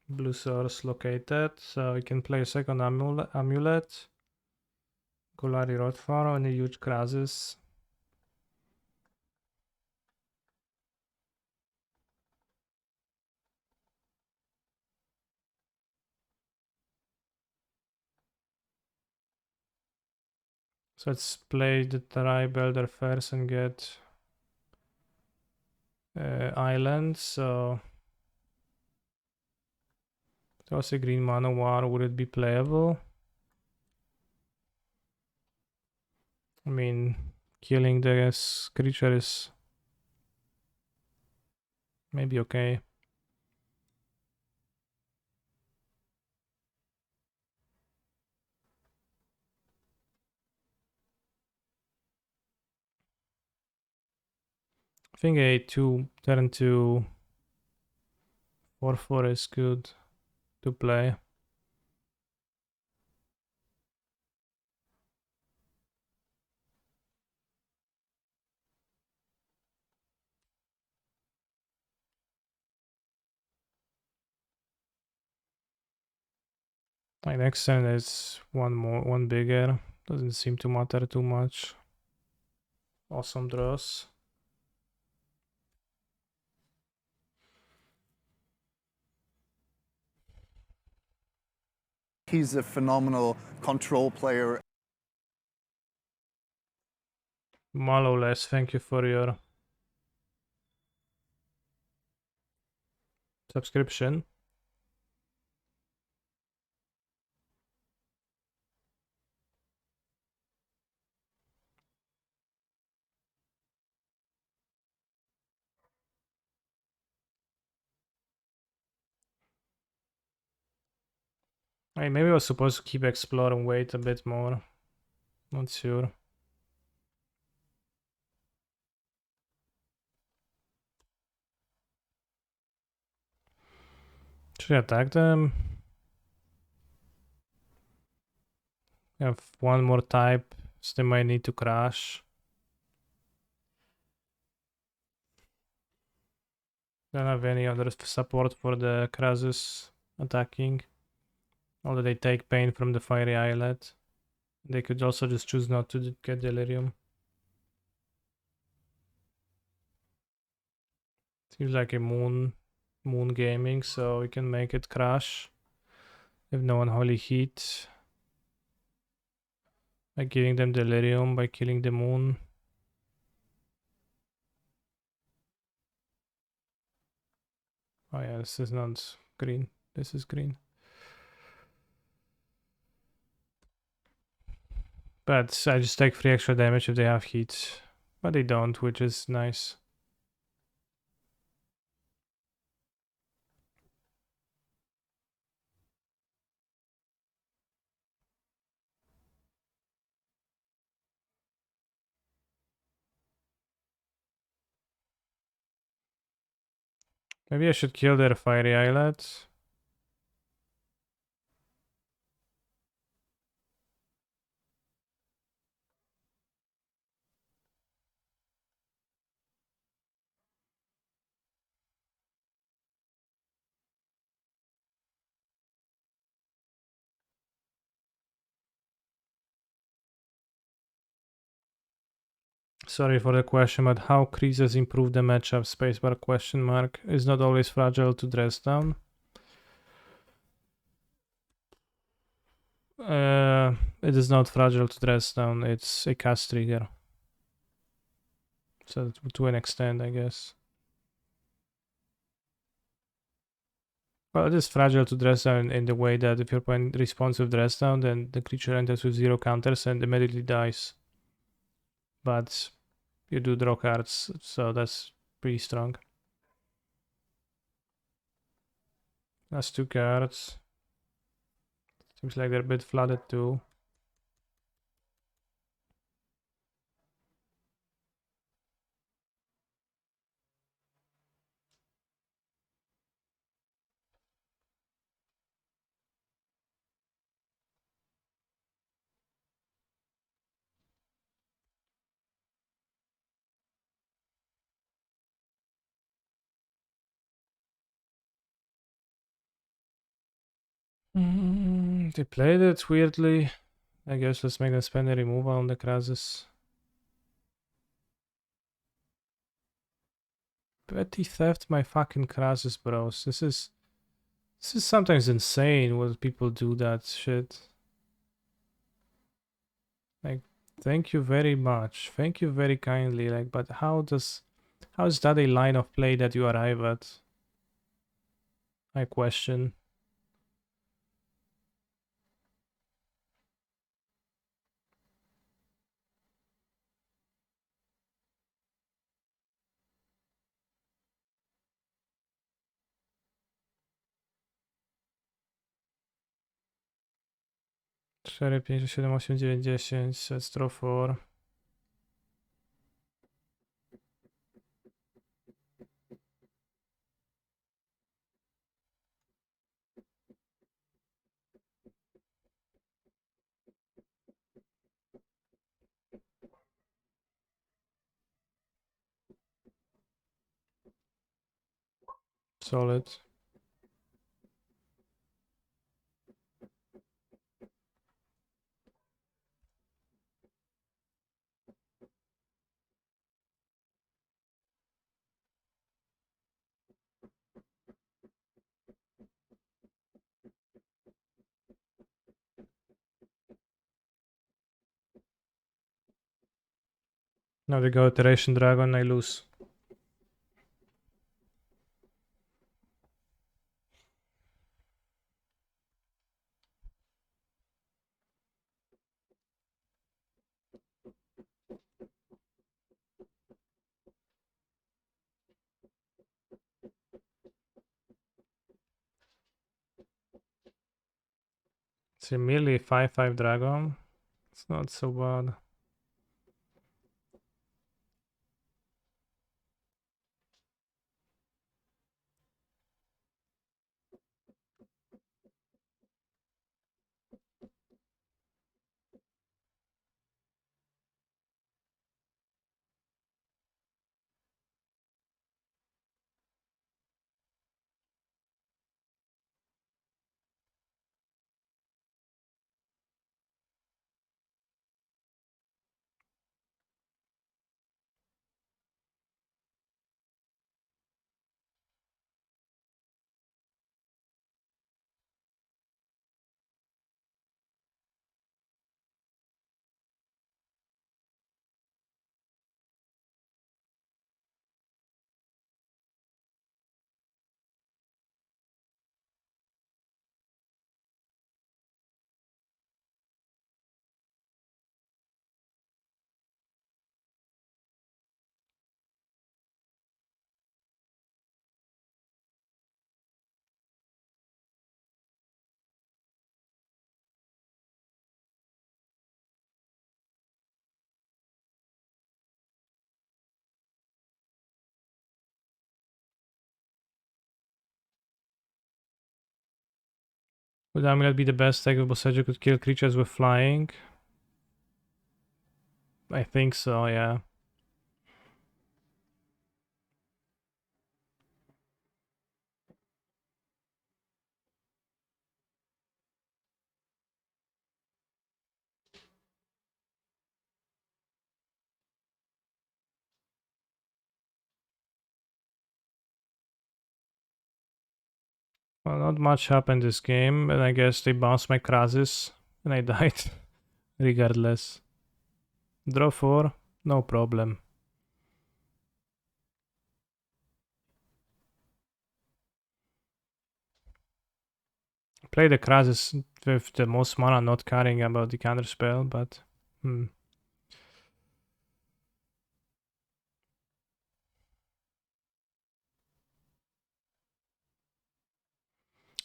Blue source located, so we can play a second amulet. Golari Rodfar and a huge Krasis. So let's play the Tarai Builder first and get island. So that was a green mana war. Would it be playable? I mean, killing this creature is maybe okay. I think a 2 turn 2 4/4 is good to play. My next turn is one bigger. Doesn't seem to matter too much. Awesome draws. He's a phenomenal control player. Mallowless, thank you for your subscription. Hey, maybe I was supposed to keep explore and wait a bit more. Not sure. Should I attack them? I have one more type, so they might need to crash. Don't have any other support for the Krasus attacking. Although they take pain from the Fiery Islet. They could also just choose not to get Delirium. Seems like a moon gaming, so we can make it crash. If no unholy heat. By giving them Delirium, by killing the moon. Oh yeah, this is not green. This is green. But I just take 3 extra damage if they have heat. But they don't, which is nice. Maybe I should kill their fiery islet. Sorry for the question, but how creases improve the matchup? Spacebar question mark is not always fragile to dress down. It is not fragile to dress down. It's a cast trigger. So to an extent, I guess. Well, it is fragile to dress down in the way that if your opponent responds with dress down, then the creature enters with 0 counters and immediately dies. But you do draw cards, so that's pretty strong. That's 2 cards. Seems like they're a bit flooded too. They played it weirdly. I guess let's make them spend a removal on the Krasis. Petty theft my fucking Krasis, bros. This is sometimes insane when people do that shit. Like, thank you very much. Thank you very kindly. Like, but how is that a line of play that you arrive at? I question. Cztery, 5, 7, 8, 9, 10. Let's draw 4. Solid. Now they go Iteration Dragon, I lose. It's a merely 5/5 dragon. It's not so bad. Would Amulet be the best deck if Boseiju could kill creatures with flying? I think so, yeah. Well, not much happened this game, and I guess they bounced my Krasis, and I died. Regardless. Draw 4, no problem. Play the Krasis with the most mana, not caring about the counterspell, but...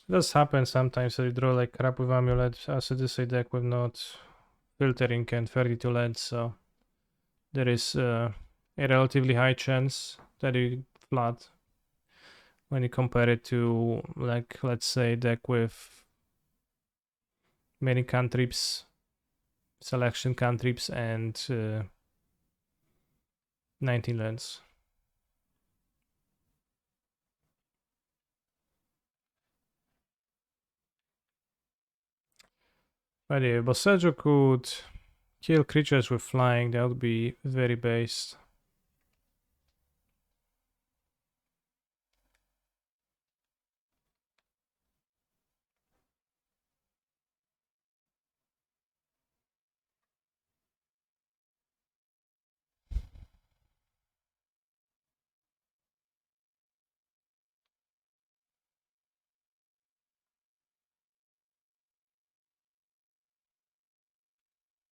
It does happen sometimes that you draw like crap with Amulet, as it is a deck with not filtering and 32 lands, so there is a relatively high chance that you flood when you compare it to, like, let's say, deck with many cantrips, selection cantrips, and 19 lands. But yeah, Boseiju could kill creatures with flying, that would be very based.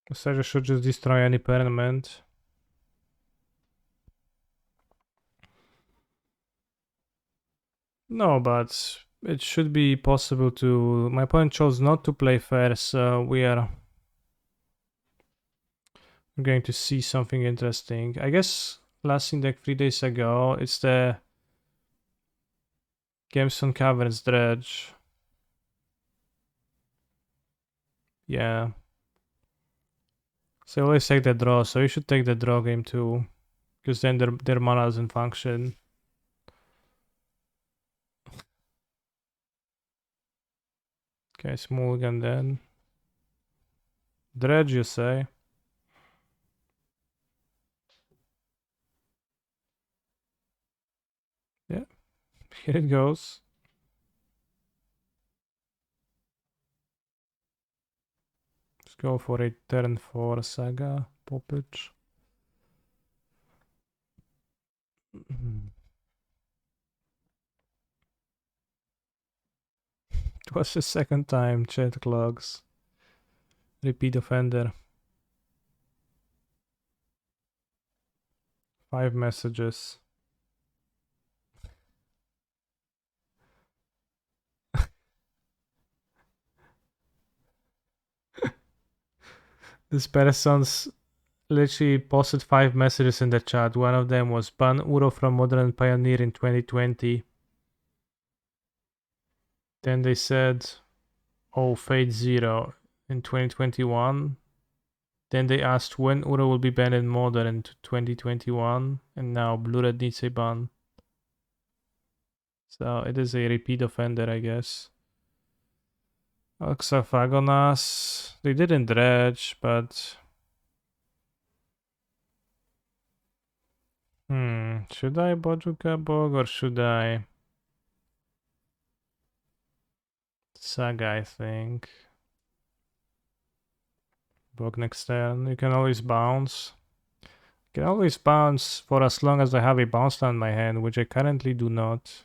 Boseiju should just destroy any permanent. No, but it should be possible to... My opponent chose not to play fair, so we are going to see something interesting. I guess last seen deck 3 days ago, it's the Gamestone Caverns Dredge. Yeah. So I always take the draw, so you should take the draw game too, because then their mana doesn't function. Okay, mulligan then. Dredge, you say? Yeah, here it goes. Let's go for a turn 4 Saga Poppage. It was the second time, chat clogs. Repeat offender. 5 messages. This person's literally posted 5 messages in the chat. One of them was ban Uro from Modern Pioneer in 2020. Then they said, oh, Fate 0 in 2021. Then they asked when Uro will be banned in Modern in 2021. And now Blue Red needs a ban. So it is a repeat offender, I guess. Oxaphagonas. They didn't dredge, but... should I Bojuka Bog or should I... Saga, I think. Bog next turn. You can always bounce. You can always bounce for as long as I have a bounce down in my hand, which I currently do not.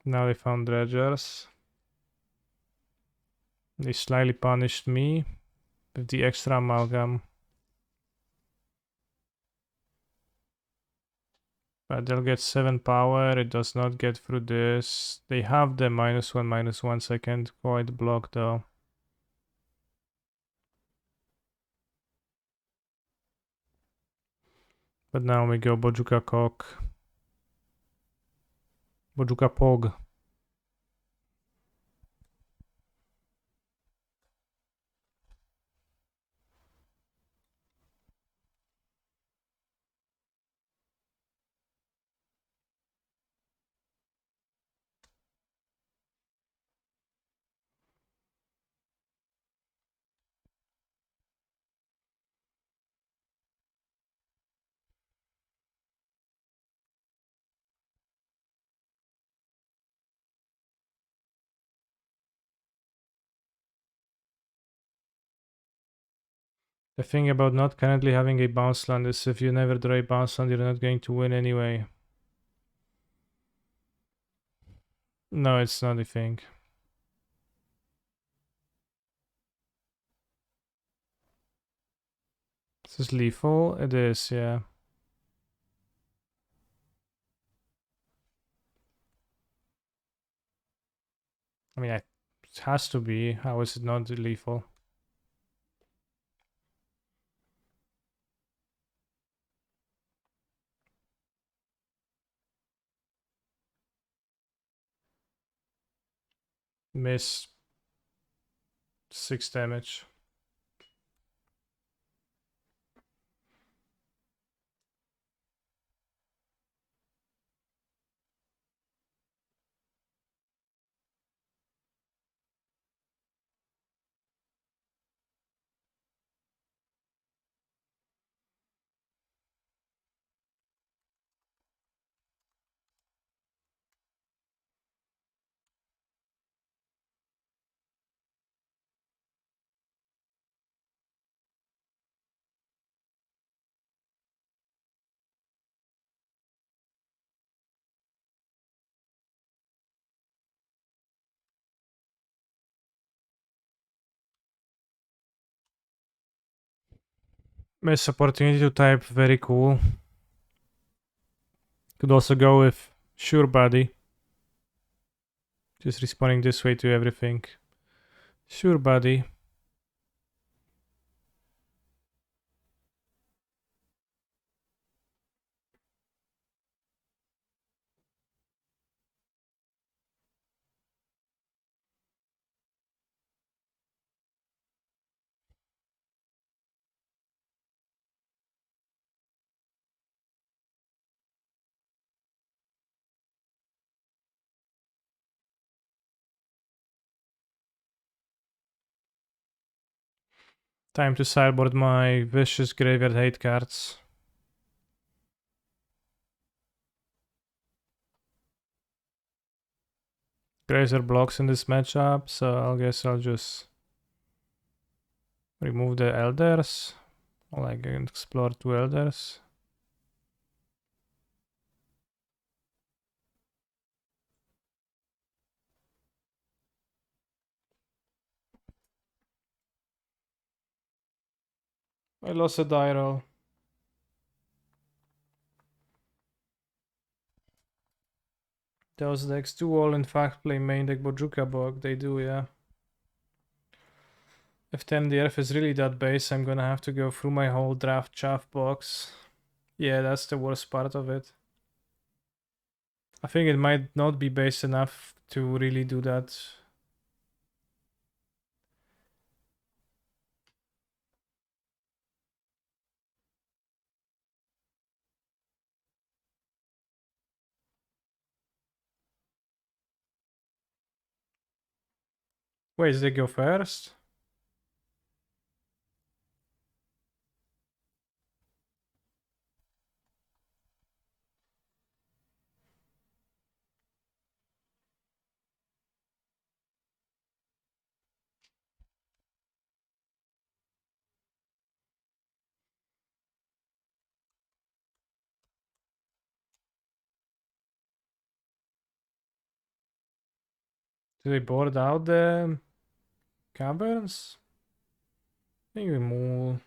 Now they found dredgers. They slightly punished me with the extra amalgam. But they'll get 7 power. It does not get through this. They have the -1/-1 second quite block though. But now we go Bojuka Cock. Bojuka Pog. The thing about not currently having a bounce land is if you never draw a bounce land, you're not going to win anyway. No, it's not a thing. This is lethal? It is, yeah. I mean, it has to be. How is it not lethal? Miss 6 damage. Miss opportunity to type, very cool. Could also go with Sure Buddy. Just responding this way to everything. Sure Buddy. Time to sideboard my Vicious Graveyard Hate cards. Grazer blocks in this matchup, so I guess I'll just remove the Elders. Or like explore 2 Elders. I lost a die roll. Those decks do all in fact play main deck Bojuka Bog, they do, yeah. If 10 the Earth is really that base, I'm gonna have to go through my whole draft chaff box. Yeah, that's the worst part of it. I think it might not be base enough to really do that. Wait, did they go first? Did they board out the caverns? I think we move.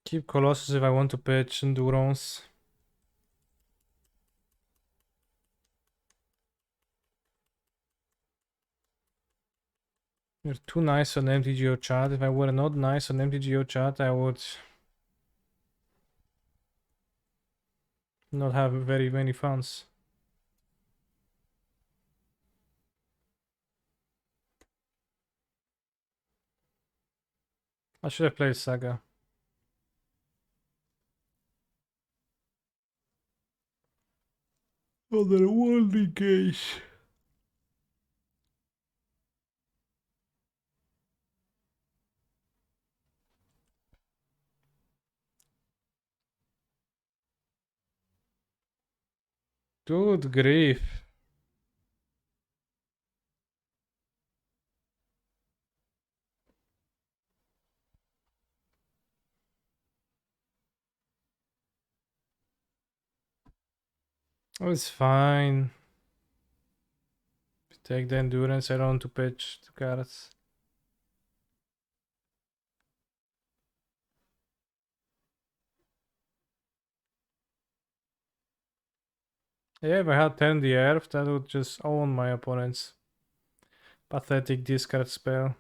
Keep Colossus if I want to pitch Endurance. You're too nice on MTGO chat. If I were not nice on MTGO chat, I would not have very many fans. I should have played Saga. Oh, the only case. Good grief. Oh, it's fine. Take the endurance, I don't want to pitch the cards. Yeah, if I had 10 the earth, that would just own my opponent's pathetic discard spell.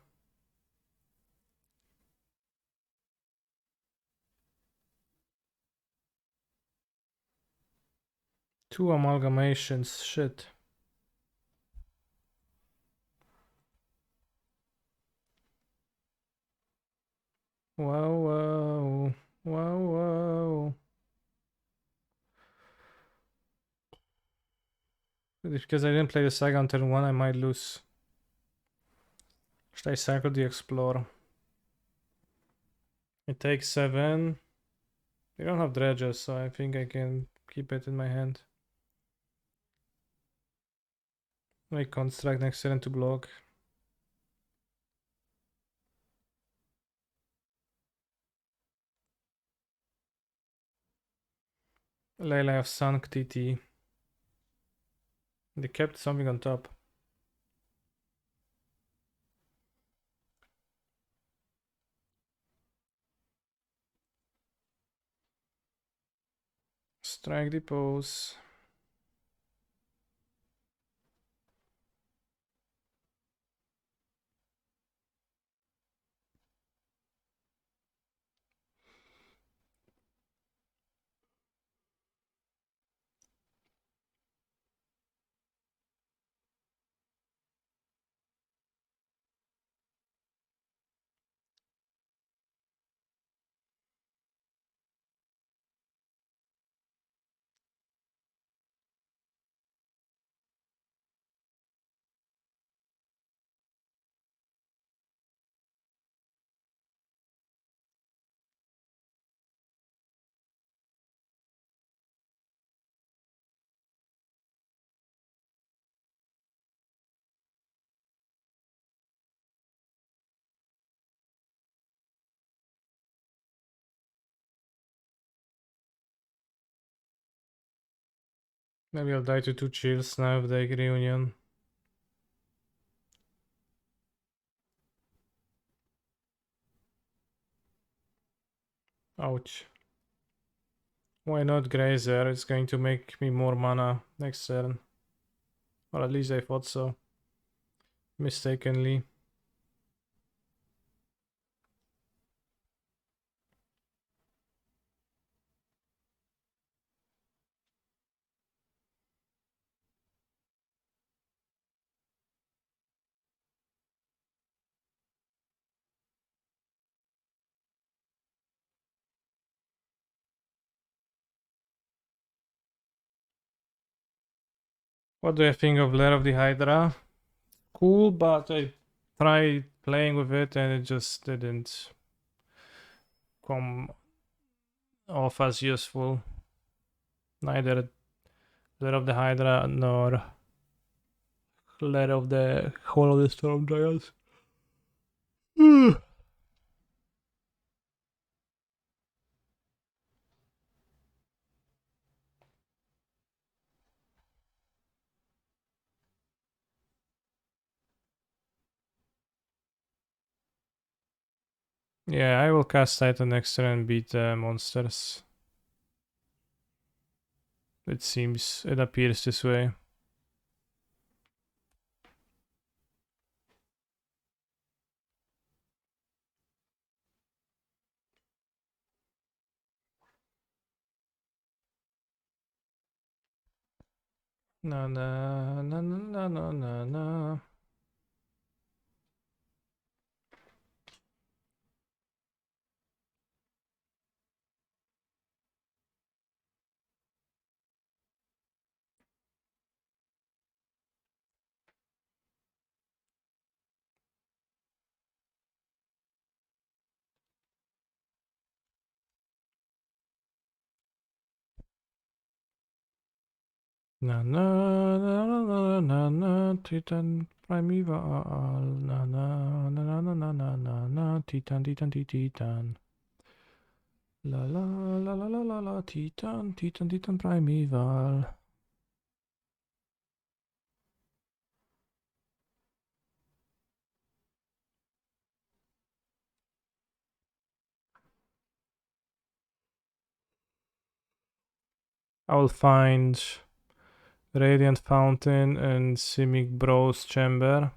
Two amalgamations, shit. Wow, wow, wow, wow. Because I didn't play the saga on turn 1, I might lose. Should I cycle the Explorer? It takes 7. I don't have dredges, so I think I can keep it in my hand. Make construct next turn to block. Layla of sunk TT. They kept something on top. Strike the pose. Maybe I'll die to 2 chills now of the reunion. Ouch. Why not Grazer? It's going to make me more mana next turn. Or at least I thought so. Mistakenly. What do I think of Lair of the Hydra? Cool, but I tried playing with it and it just didn't come off as useful. Neither Lair of the Hydra nor Lair of the Hall of the Storm Giants. Yeah, I will cast Titan next turn and beat monsters. It appears this way. Na na na na na na na. Na na na na na na na Titan Primeval na na na na na na na na na Titan Titan Titan la la la la la la la Titan Titan Titan Primeval. I will find Radiant Fountain and Simic Bros Chamber.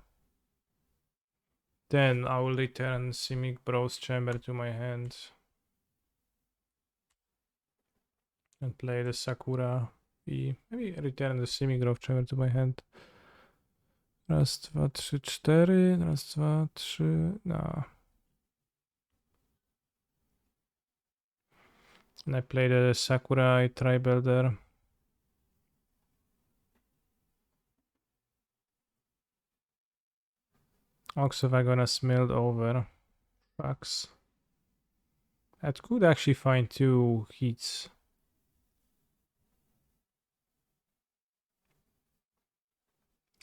Then I will return Simic Bros Chamber to my hand and play the Sakura i maybe return the Simic Bros Chamber to my hand. Raz, dwa, trzy, cztery. Raz, dwa, trzy. No. And I play the Sakurai Tribuilder. Oxovagona smelled over. Fucks. That could actually find 2 hits.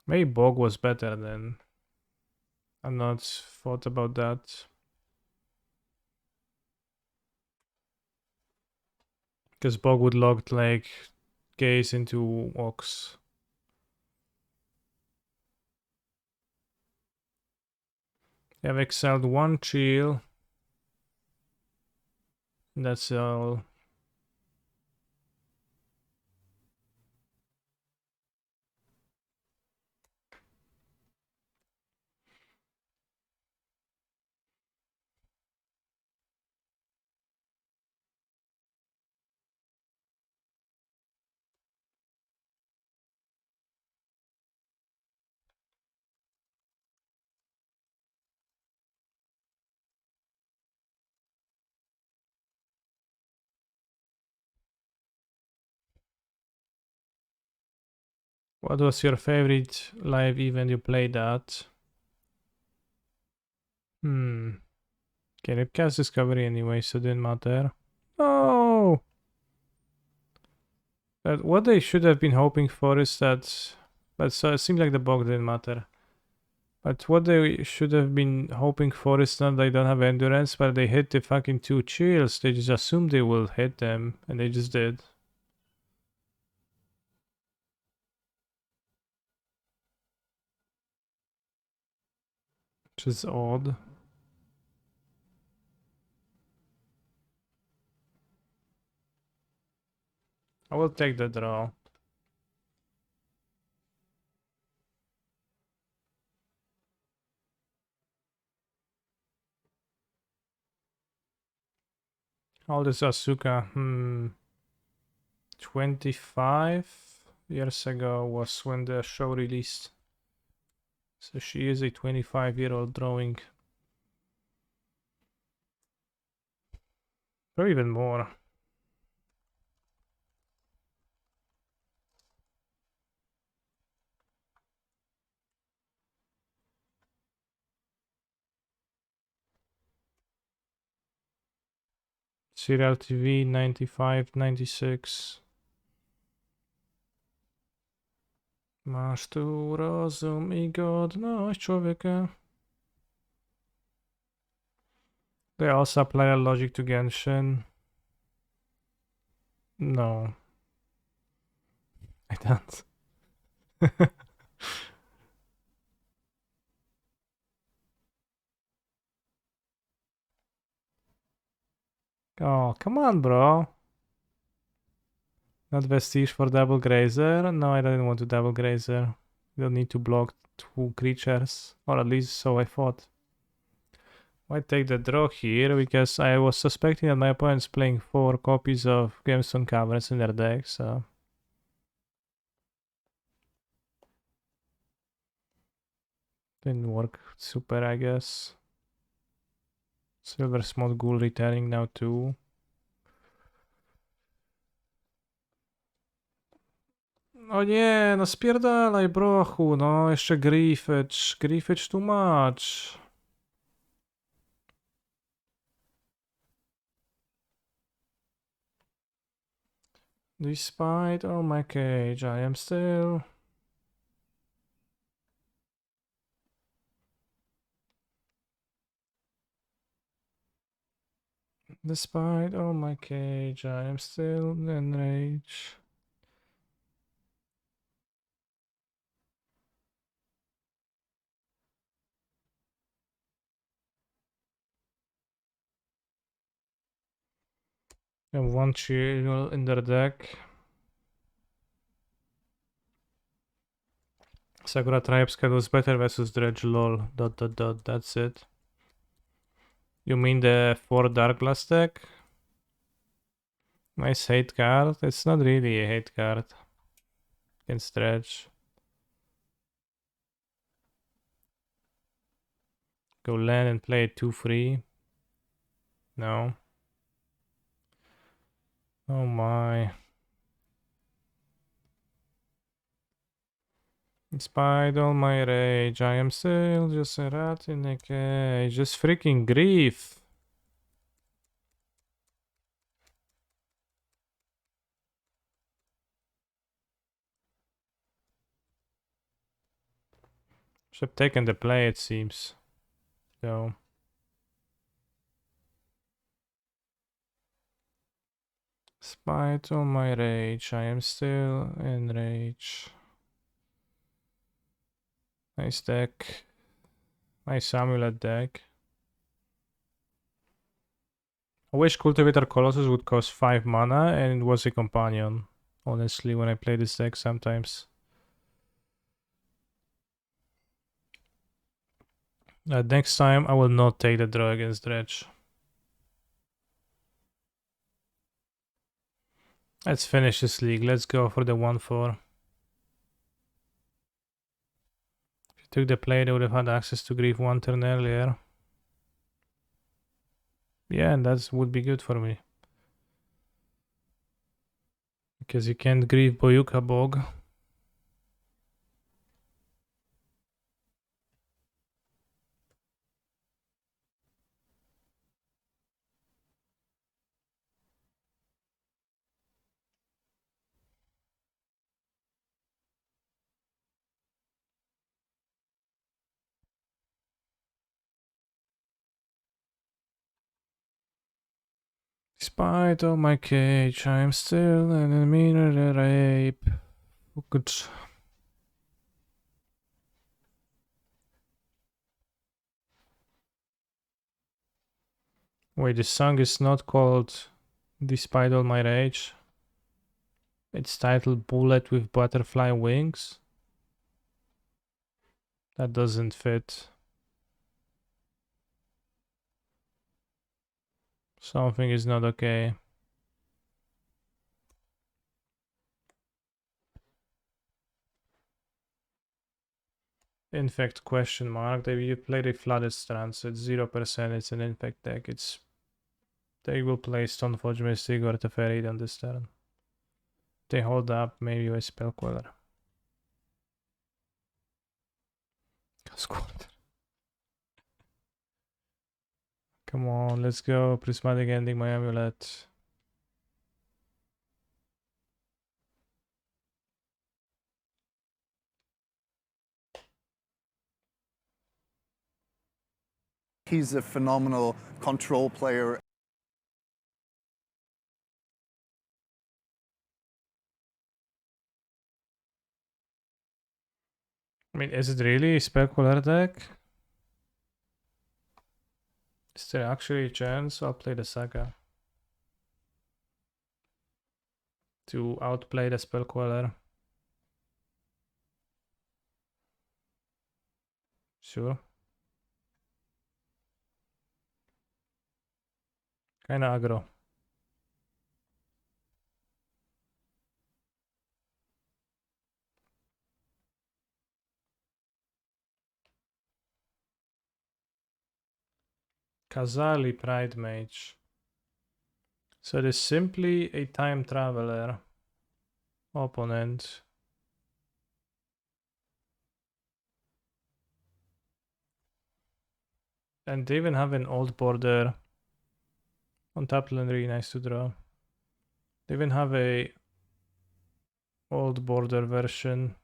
Maybe Bog was better then. I'm not thought about that. Because Bog would log like gaze into Ox. I've exiled 1 chill. That's all. What was your favorite live event you played at? Okay, Ripcast Discovery anyway, so it didn't matter. Oh! What they should have been hoping for is that... But so it seems like the bug didn't matter. But what they should have been hoping for is not they don't have endurance, but they hit the fucking 2 chills. They just assumed they will hit them, and they just did. Which is odd. I will take the draw. How old is Asuka? 25 years ago was when the show released. So she is a 25-year-old drawing. Or even more. Serial TV 95, 96. Masz tu rozum i godność człowieka. They also apply a logic to Genshin. No. I don't. Oh, come on, bro. Not Vestige for double grazer? No, I didn't want to double grazer. You don't need to block 2 creatures. Or at least so I thought. Why take the draw here? Because I was suspecting that my opponent's playing 4 copies of Gemstone Caverns in their deck, so... Didn't work super, I guess. Silver Small Ghoul returning now too. O nie, no spierdalaj brochu, no jeszcze Griffith. Griffith too much. Despite all my cage, I am still... Despite all my cage, I am still in rage. And one chill in their deck. Sakura Tribe's card was better versus Dredge, lol. ... That's it. You mean the 4 Dark Glass deck? Nice hate card. It's not really a hate card. Can stretch. Go land and play 2-3. No. Oh my. Despite all my rage, I am still just a rat in a cage. Just freaking grief. Should have taken the play, it seems. So. Despite all my rage, I am still in rage. Nice deck. Nice Amulet deck. I wish Cultivator Colossus would cost 5 mana and it was a companion. Honestly, when I play this deck sometimes. Next time I will not take the draw against Dredge. Let's finish this league. Let's go for the 1-4. If you took the play, they would have had access to Grief 1 turn earlier. Yeah, and that would be good for me. Because you can't Grief Boyuka Bog. Despite all my cage, I am still in a minor rape. Good. Wait, this song is not called Despite All My Rage. It's titled Bullet with Butterfly Wings. That doesn't fit. Something is not okay. Infect question mark. You played a flooded strand, so it's 0%. It's an infect deck. They will play Stoneforge Mystic or Teferi on this turn. They hold up, maybe a Spell Queller. Squad. Come on, let's go. Prismatic Ending my Amulet. He's a phenomenal control player. I mean, is it really a Spell Queller deck? Is there actually a chance I'll play the Saga to outplay the Spell Queller? Sure. Kinda aggro. Kazali Pride Mage. So it is simply a time traveler opponent. And they even have an old border on top lane, really nice to draw. They even have a old border version.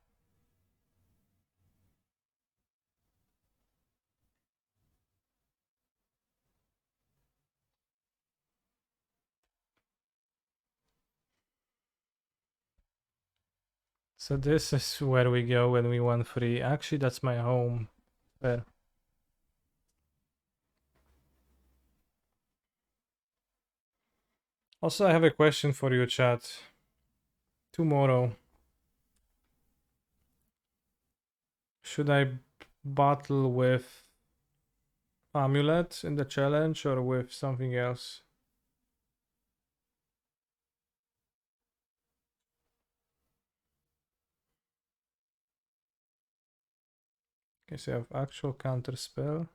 So this is where we go when we want free. Actually, that's my home. Fair. Also, I have a question for you, chat. Tomorrow, should I battle with Amulet in the challenge or with something else? Okay, so I have actual counter spell.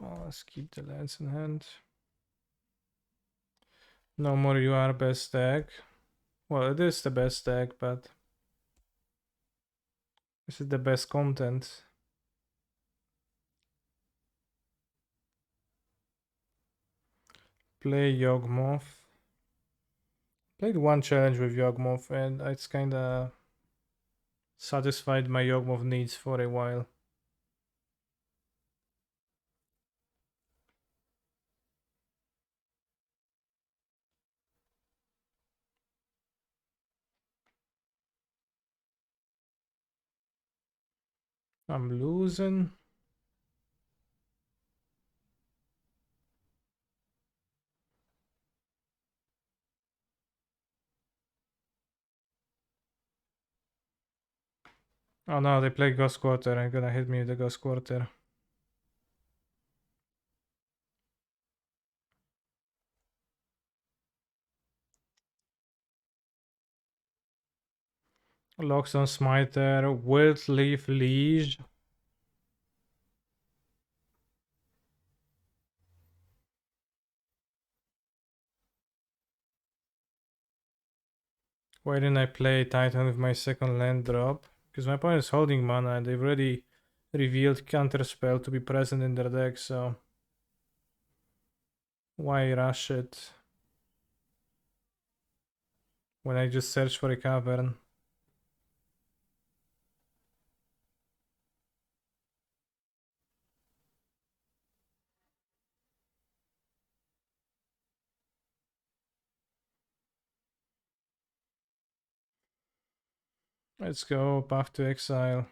Oh, let's keep the lance in hand. No more you are best deck. Well, it is the best deck, but this is the best content. Play Yawgmoth. Played one challenge with Yawgmoth and it's kinda satisfied my Yawgmoth needs for a while. I'm losing. Oh no, they play Ghost Quarter. I'm gonna hit me with the Ghost Quarter. Locks on Smiter. Wild Leaf Liege. Why didn't I play Titan with my second land drop? Because my opponent is holding mana and they've already revealed Counterspell to be present in their deck, so why rush it when I just search for a cavern? Let's go, Path to Exile.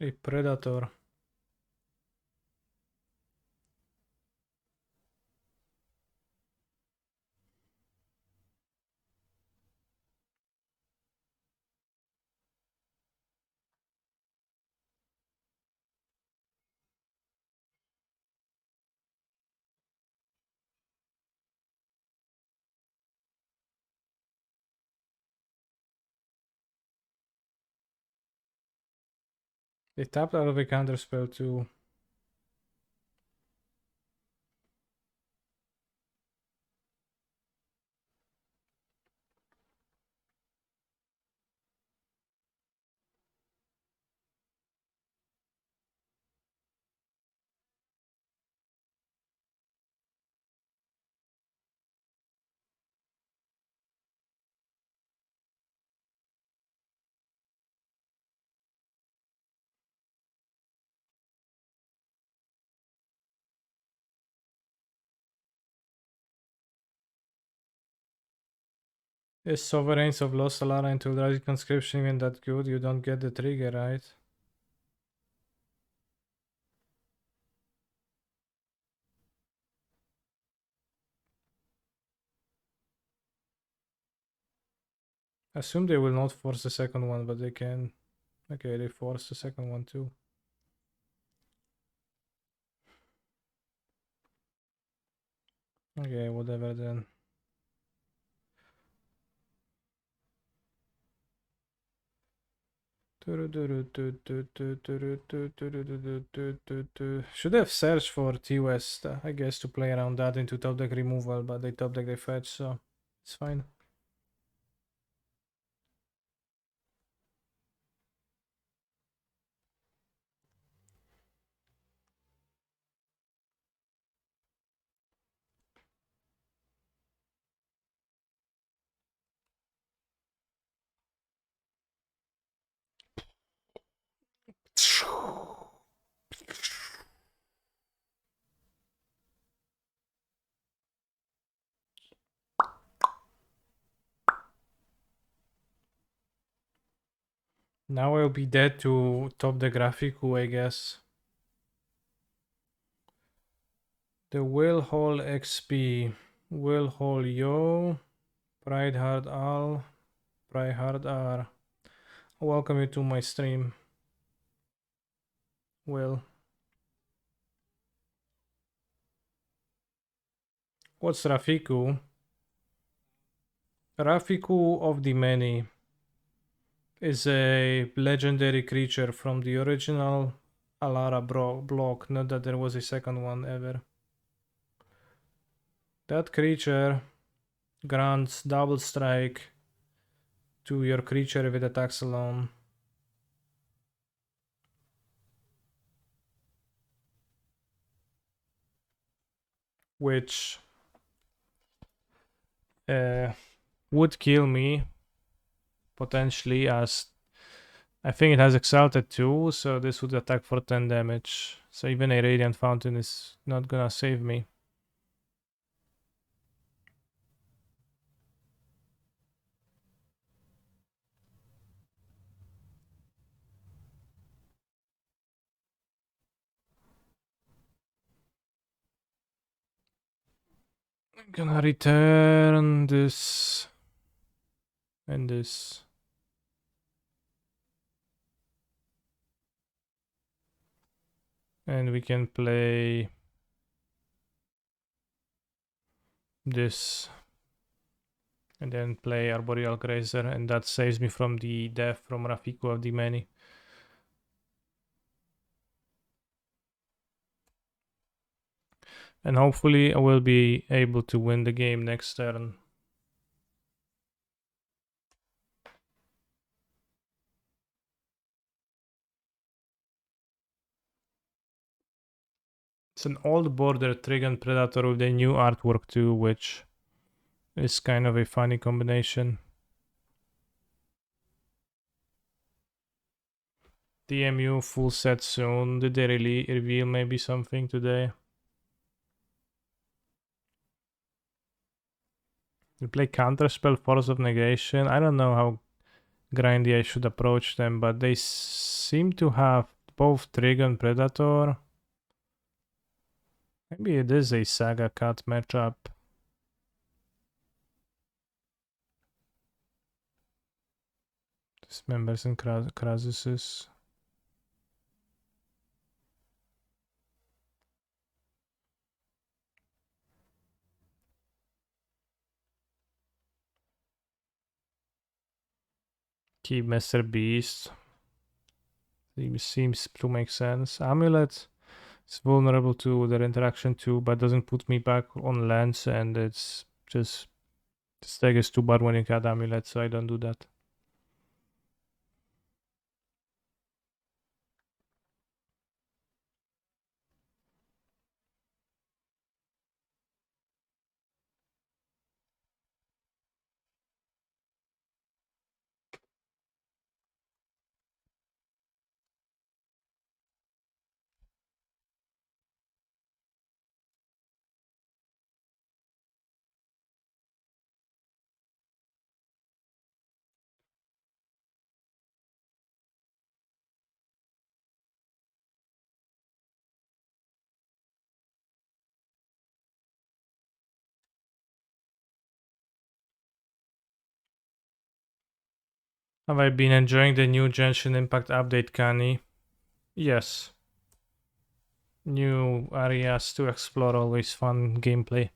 A Predator. They tapped out of a Counterspell too. Is Sovereigns of Lost Alara into Dragon Conscription even that good? You don't get the trigger, right? Assume they will not force the second one, but they can. Okay, they force the second one too. Okay, whatever then. Should have searched for T-West, I guess, to play around that into top deck removal, but they top deck they fetch, so it's fine. Now I'll be dead to top the Graphicu, I guess. The Will Hall XP. Will Hall Yo. Pride Hard Al. Pride Hard R. Welcome you to my stream. Will. What's Rafiku? Rafiku of the Many is a legendary creature from the original Alara block, not that there was a second one ever. That creature grants double strike to your creature with attacks alone. Which would kill me potentially, as I think it has Exalted too, so this would attack for 10 damage. So even a Radiant Fountain is not gonna save me. I'm gonna return this and this. And we can play this and then play Arboreal Grazer, and that saves me from the death from Rafiku of the Many. And hopefully I will be able to win the game next turn. It's an old border Trigon Predator with a new artwork too, which is kind of a funny combination. DMU full set soon. Did they really reveal maybe something today? We play Counterspell, Force of Negation. I don't know how grindy I should approach them, but they seem to have both Trigon Predator. Maybe it is a Saga Cut matchup. Dismembers and Crasuses. Keep Mr. Beast. Seems to make sense. Amulet is vulnerable to their interaction too, but doesn't put me back on lands, and it's just this deck is too bad when you got Amulet, so I don't do that. Have I been enjoying the new Genshin Impact update, Kani? Yes. New areas to explore, always fun gameplay.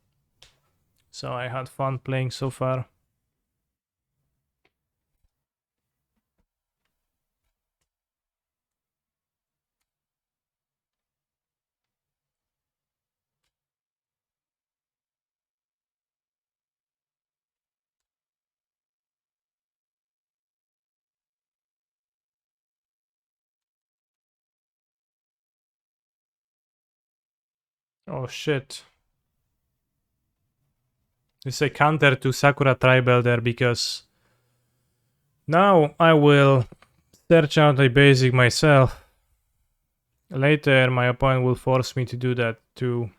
So I had fun playing so far. Oh shit. It's a counter to Sakura Tribal there because now I will search out a basic myself. Later my opponent will force me to do that too.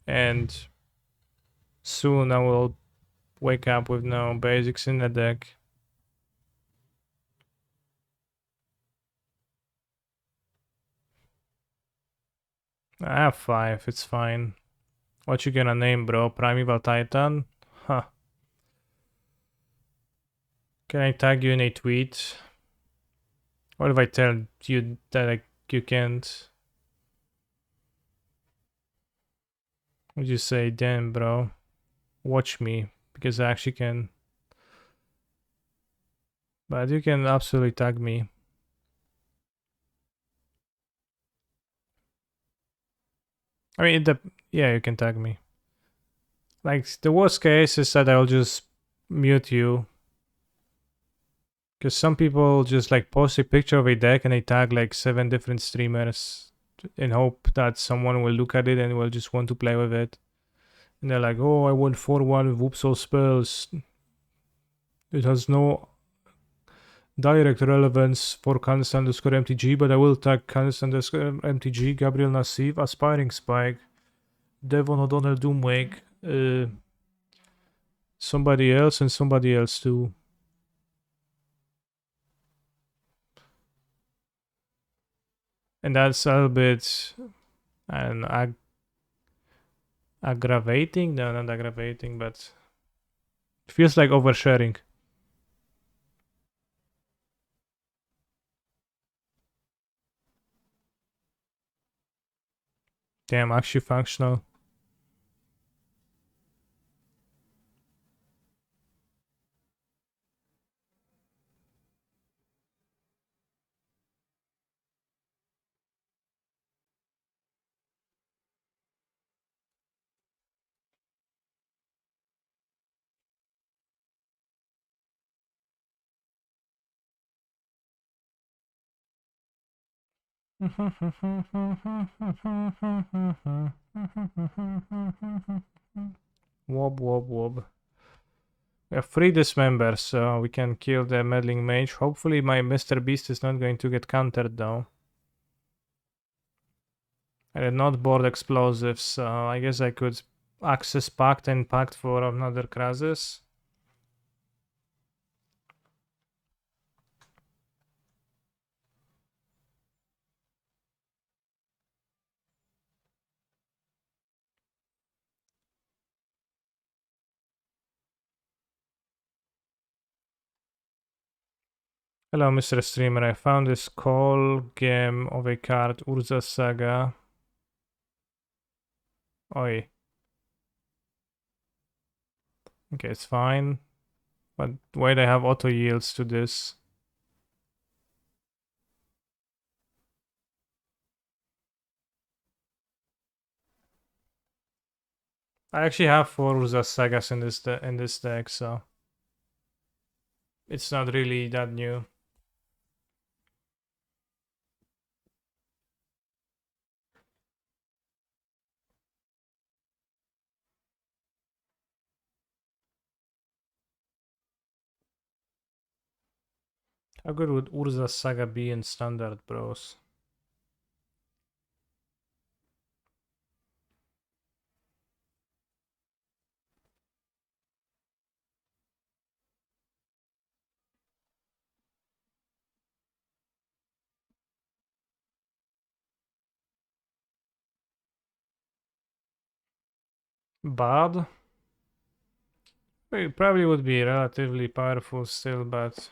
And soon I will wake up with no basics in the deck. I have 5, it's fine. What you gonna name, bro? Primeval Titan? Huh. Can I tag you in a tweet? What if I tell you that you can't? Would you say, damn, bro, watch me, because I actually can. But you can absolutely tag me. I mean, yeah, you can tag me. Like, the worst case is that I'll just mute you. Because some people just like post a picture of a deck and they tag like 7 different streamers in hope that someone will look at it and will just want to play with it. And they're like, oh, I won 4-1 with Whoops all spells. It has no direct relevance for Canis_MTG, but I will tag Canis_MTG, Gabriel Nassif, Aspiring Spike, Devon O'Donnell Doomwake, somebody else and somebody else too. And that's a little bit aggravating. No, not aggravating, but it feels like oversharing. Damn, actually functional. Wob, wob, wob. We have 3 dismembers, so we can kill the meddling mage. Hopefully my Mr. Beast is not going to get countered though. I did not board explosives, so I guess I could access Pact and Pact for another Krasis. Hello, Mr. Streamer. I found this call game of a card, Urza Saga. Oi. Okay, it's fine. But wait, I have auto yields to this. I actually have 4 Urza Sagas in this deck, so it's not really that new. How good would Urza Saga be in standard, bros? Bad? It probably would be relatively powerful still, but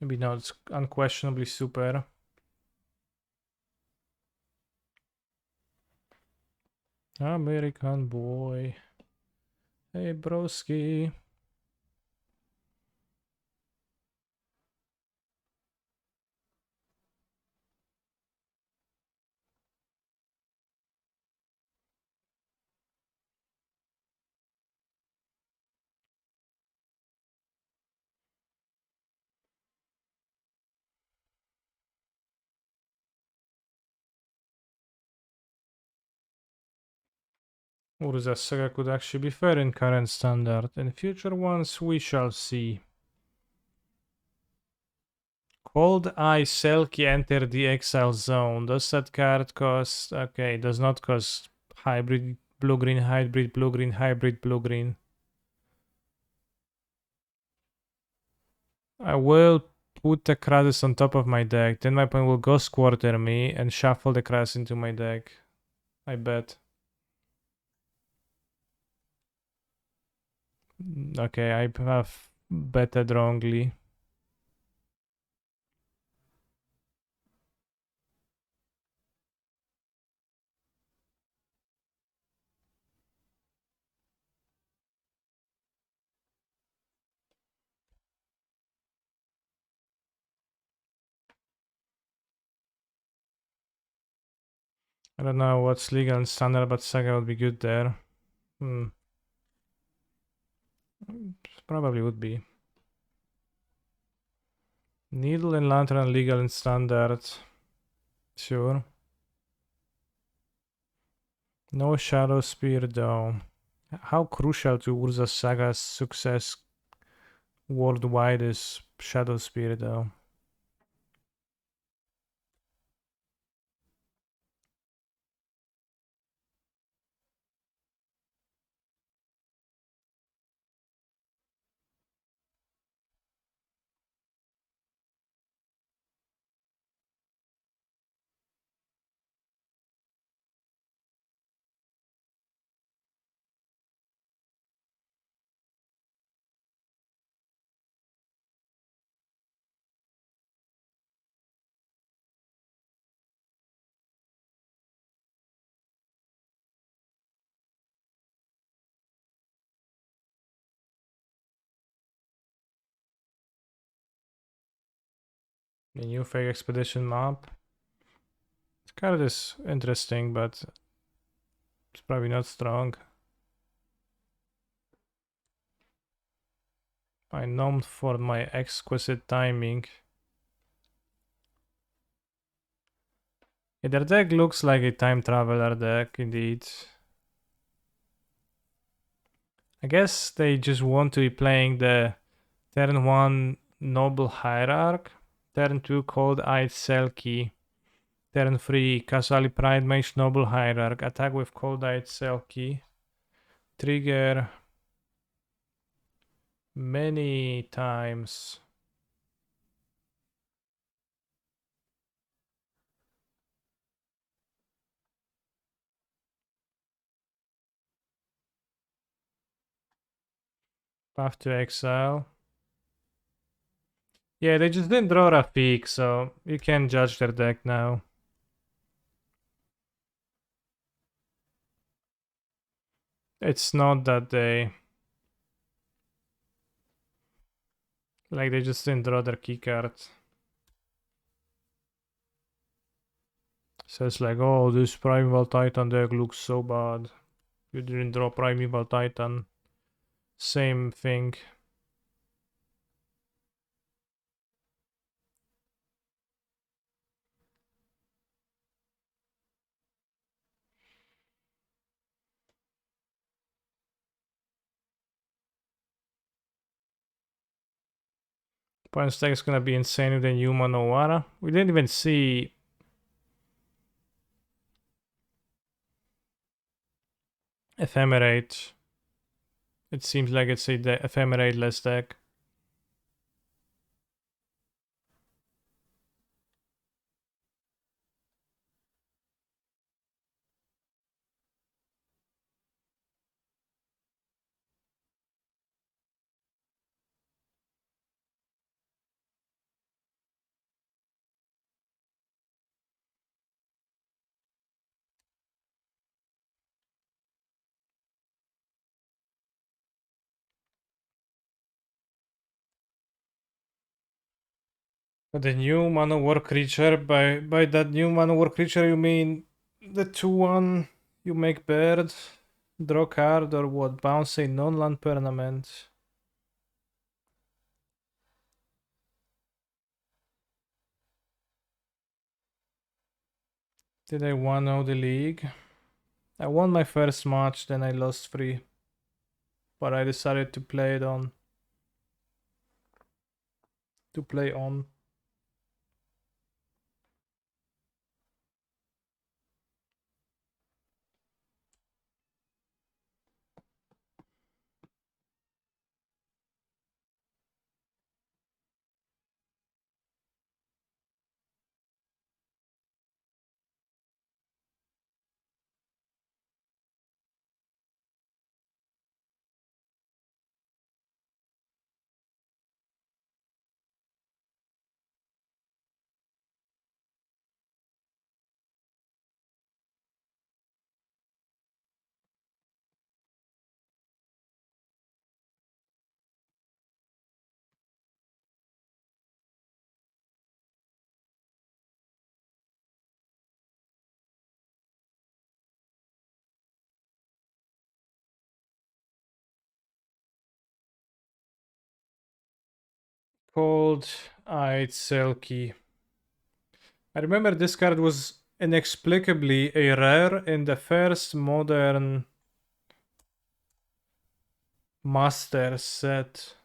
maybe not unquestionably super. American boy. Hey, broski. Urza Saga could actually be fair in current standard. In future ones, we shall see. Cold Eye Selkie enter the exile zone. Does that card cost? Okay, does not cost hybrid blue-green, hybrid blue-green, hybrid blue-green. I will put the Krasis on top of my deck. Then my opponent will Ghost Quarter me and shuffle the Krasis into my deck. I bet. Okay, I have betted wrongly. I don't know what's legal and standard, but Saga would be good there. Probably would be. Needle and Lantern legal and standard. Sure. No Shadow Spear though. How crucial to Urza Saga's success worldwide is Shadow Spear though? The new Fake Expedition map. This card is interesting, but it's probably not strong. I'm known for my exquisite timing. Yeah, their deck looks like a time traveler deck, indeed. I guess they just want to be playing the turn 1 Noble Hierarch, turn 2 Cold Eyed Selkie, turn 3 Kasali Pride Mage Noble Hierarch, attack with Cold Eyed Selkie, trigger many times. Path to exile. Yeah, they just didn't draw Rafik, so you can judge their deck now. It's not that they... Like, they just didn't draw their keycard. So it's like, oh, this Primeval Titan deck looks so bad. You didn't draw Primeval Titan. Same thing. Opponent's deck is gonna be insane with the Yuma Novara. We didn't even see Ephemerate. It seems like it's a Ephemerate-less deck. The new Mana War creature, by that new Mana War creature you mean the 2-1 you make bird, draw card, or what? Bounce a non-land permanent. Did I 1-0 the league? I won my first match, then I lost 3. But I decided to play it on. To play on. Called Selkie. I remember this card was inexplicably a rare in the first modern Master set.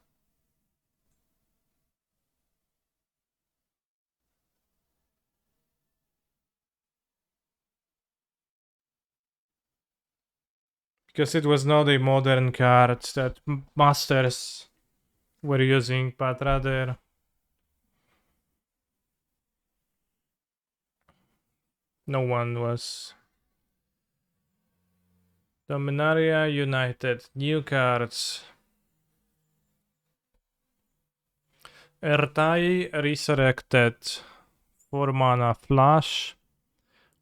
Because it was not a modern card that Masters were using, but rather no one was. Dominaria United, new cards. Ertai Resurrected, 4 mana flash.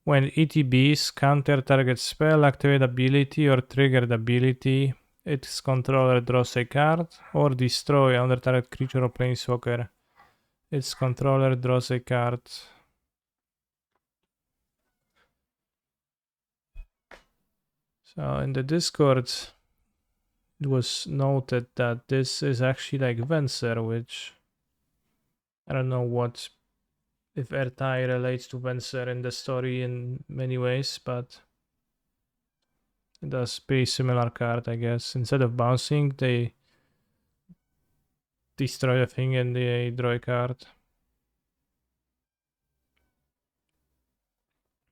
When ETBs counter target spell, activate ability, or triggered ability, its controller draws a card, or destroy another target creature or planeswalker. Its controller draws a card. So in the Discord, it was noted that this is actually like Venser, which I don't know what if Ertai relates to Venser in the story in many ways, but it does be a similar card, I guess. Instead of bouncing, they destroy a thing and they draw a card.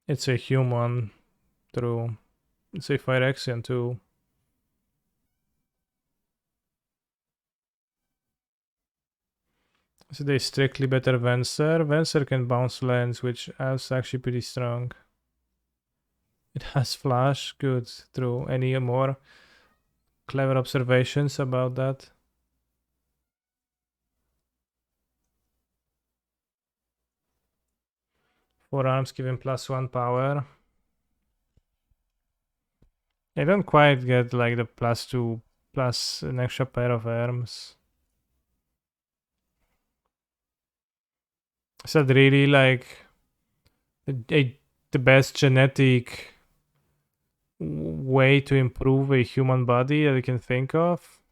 It's a human, true. It's a Phyrexian too. So they strictly better Venser. Venser can bounce lands, which is actually pretty strong. It has flash, good, true. Any more clever observations about that? Four arms give him +1 power. I don't quite get like the +2 plus an extra pair of arms. Is that really like the best genetic way to improve a human body that I can think of?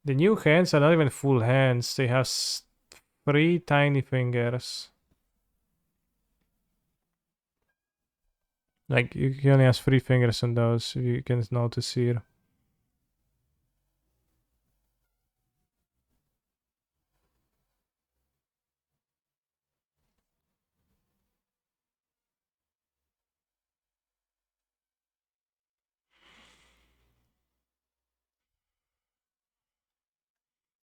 The new hands are not even full hands. They have 3 tiny fingers. Like he only has 3 fingers on those, if you can notice here.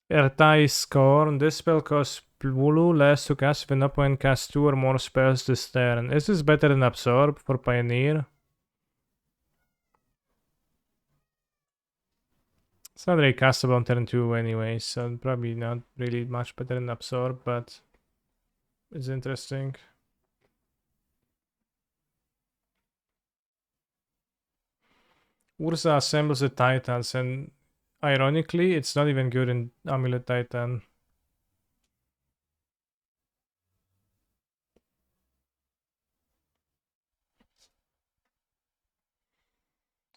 Ertai Scorn. This spell costs blue less to cast if an opponent casts 2 or more spells this turn. Is this better than Absorb for Pioneer? It's not really castable on turn 2 anyway, so probably not really much better than Absorb, but it's interesting. Urza assembles the Titans, and Ironically, it's not even good in Amulet Titan.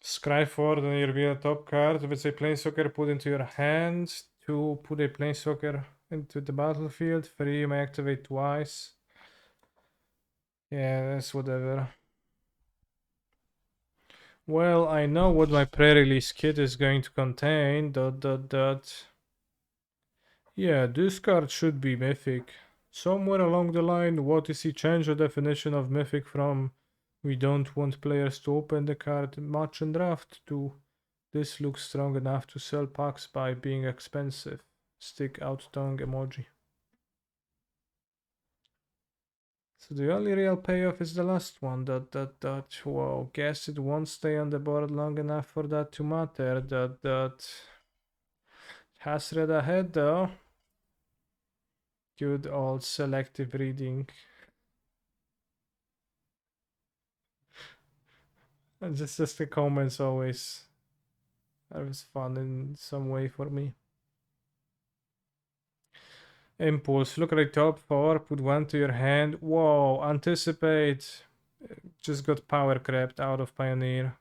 Scry forward when you reveal a top card. If it's a planeswalker, put into your hand. 2, put a planeswalker into the battlefield. 3, you may activate twice. Yeah, that's whatever. Well, I know what my pre-release kit is going to contain. ... Yeah, this card should be mythic. Somewhere along the line, what is he changed the definition of mythic from "we don't want players to open the card much in draft" to "this looks strong enough to sell packs by being expensive." Stick out tongue emoji. So the only real payoff is the last one. ... Whoa, guess it won't stay on the board long enough for that to matter. ... Has read ahead though. Good old selective reading. And just the comments always was fun in some way for me. Impulse. Look at the top 4. Put 1 to your hand. Whoa. Anticipate. Just got power crept out of Pioneer.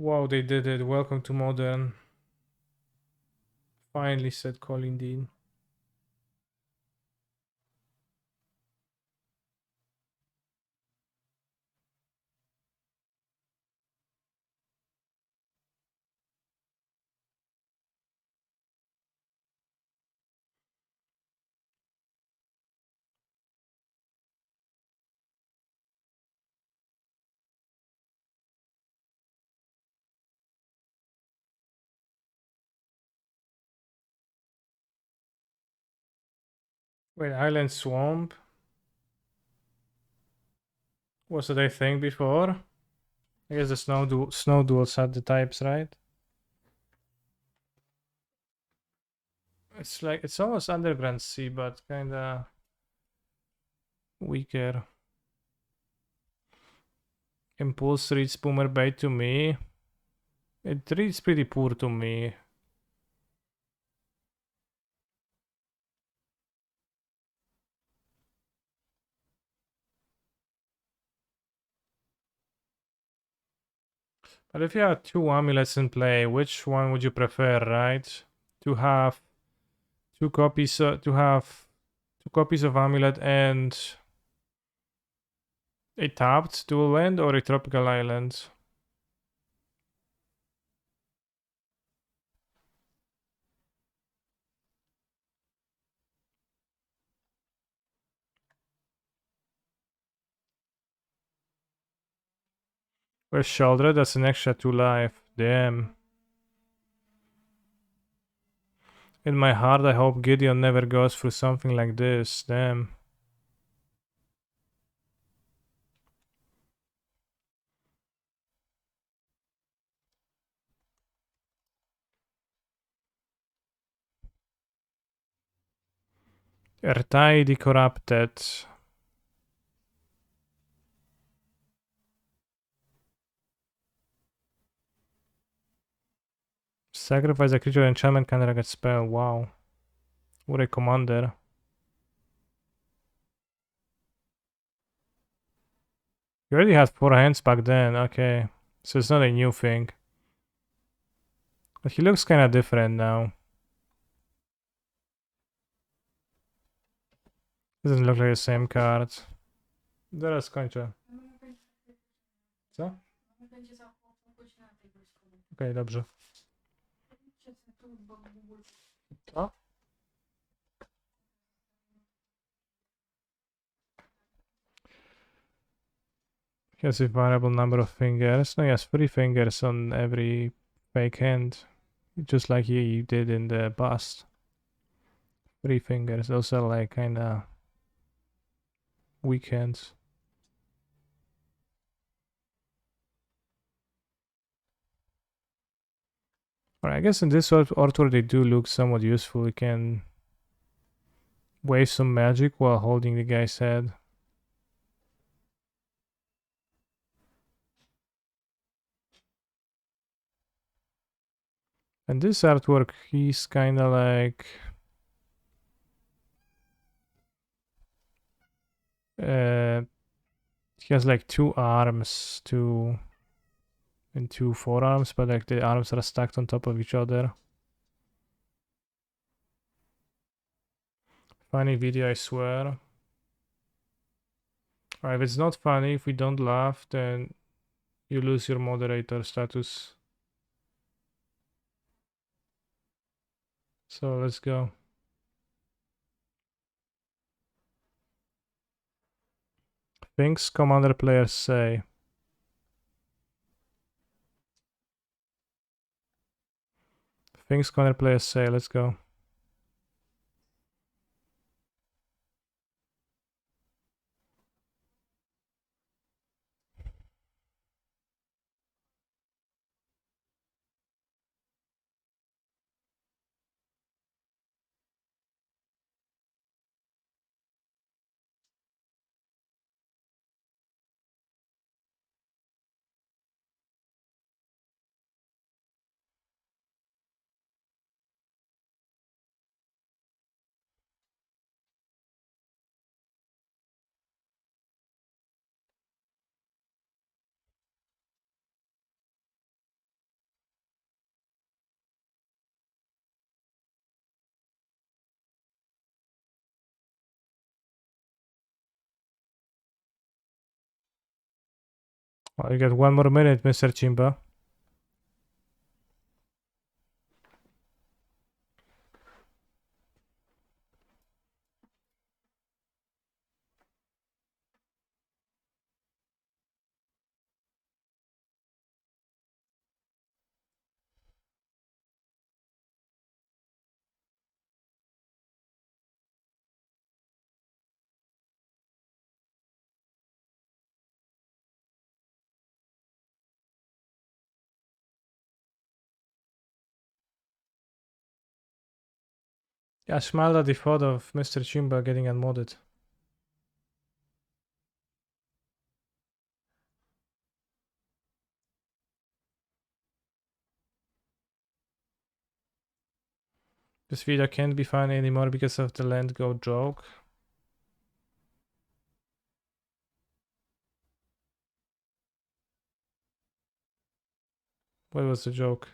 Wow, they did it. Welcome to Modern. Finally, said Colin Dean. Wait, Island Swamp? Was it a thing before? I guess the snow duels had the types, right? It's like, it's almost Underground Sea, but kinda weaker. Impulse reads Boomer Bait to me. It reads pretty poor to me. But if you have 2 amulets in play, which one would you prefer, right? To have 2 copies, to have 2 copies of amulet and a tapped dual land or a tropical island? Where's Shoulder? That's an extra 2 life. Damn. In my heart, I hope Gideon never goes through something like this. Damn. Ertaidi Corrupted. Sacrifice a creature enchantment can target spell. Wow. What a commander. You already had 4 hands back then. Okay. So it's not a new thing. But he looks kinda different now. Doesn't look like the same card. Zaraz skończę. Co? Okej, dobrze. Co? He has a variable number of fingers. No, he has 3 fingers on every fake hand. Just like he did in the bust. 3 fingers. Those are like kinda weak hands. I guess in this artwork they do look somewhat useful. You can wave some magic while holding the guy's head. And this artwork, he's kind of like he has like 2 arms, and 2 forearms, but like the arms are stacked on top of each other. Funny video, I swear. Alright, if it's not funny, if we don't laugh, then you lose your moderator status. So let's go. Things commander players say. Things commander players say, let's go. Well, you got 1 more minute, Mr. Chimba. Yeah, I smiled at the thought of Mr. Chimba getting unmodded. This video can't be funny anymore because of the land go joke. What was the joke?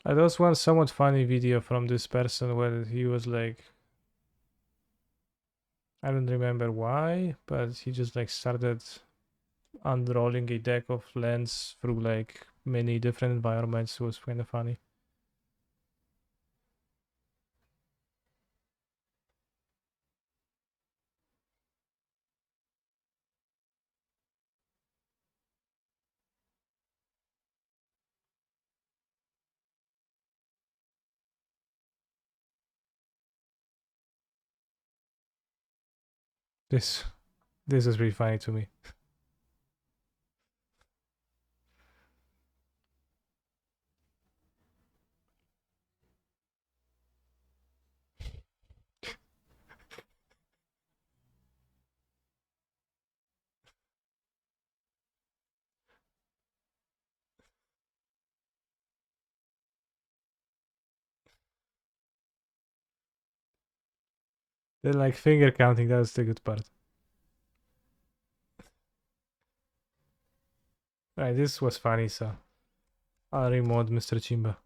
There was one somewhat funny video from this person where he was like, I don't remember why, but he just like started unrolling a deck of lands through like many different environments. It was kind of funny. This is really funny to me. Then like finger counting, that was the good part. Right, this was funny, so I'll remod Mr. Chimba.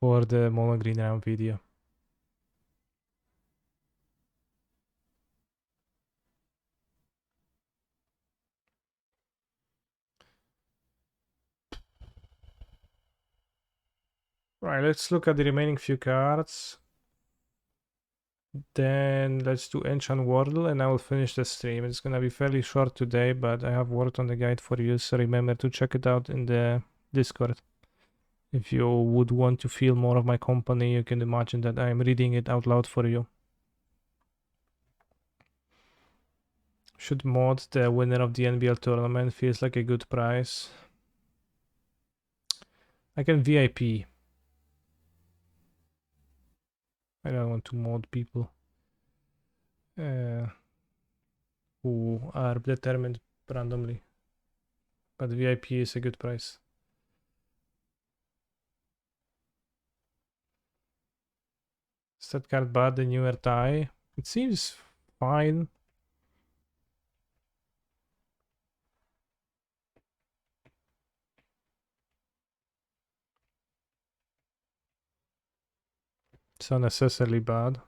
For the Mono Green Round video. Right, let's look at the remaining few cards. Then let's do Enchant Wordle and I will finish the stream. It's gonna be fairly short today, but I have worked on the guide for you, so remember to check it out in the Discord If you would want to feel more of my company, you can imagine that I'm reading it out loud for you. Should mod the winner of the NBL tournament, feels like a good price. I can VIP. I don't want to mod people who are determined randomly. But VIP is a good price. Is that card bad, the newer tie? It seems fine. It's unnecessarily bad.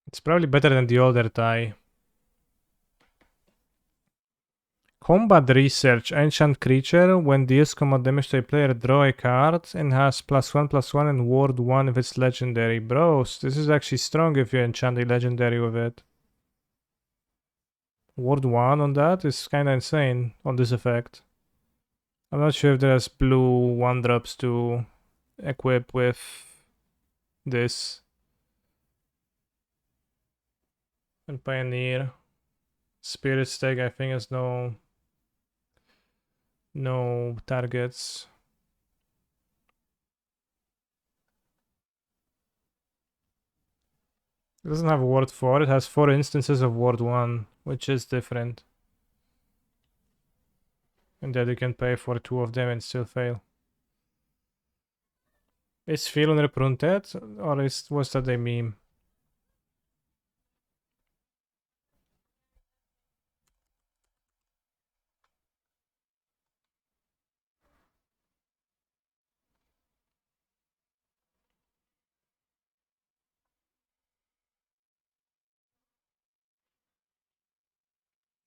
It's probably better than the older tie. Combat Research. Ancient creature. When deals combat damage to a player, draw a card and has +1/+1 and ward 1 if it's legendary. Bros, this is actually strong if you enchant a legendary with it. Ward 1 on that is kinda insane on this effect. I'm not sure if there's blue 1-drops to equip with this. And Pioneer. Spirit Stag I think has no targets. It doesn't have ward 4, it has 4 instances of ward 1, which is different. And that you can pay for 2 of them and still fail. Is Phelan reprinted, or was that a meme?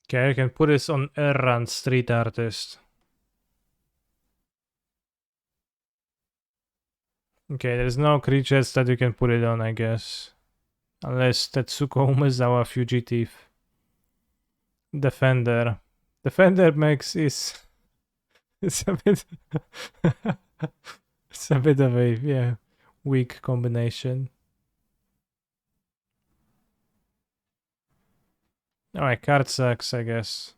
Okay, you can put this on Errant Street Artist. Okay, there's no creatures that you can put it on, I guess. Unless Tetsuko Umezawa Fugitive. Defender. Defender makes is... It's a bit... it's a bit of a, weak combination. Alright, card sucks, I guess.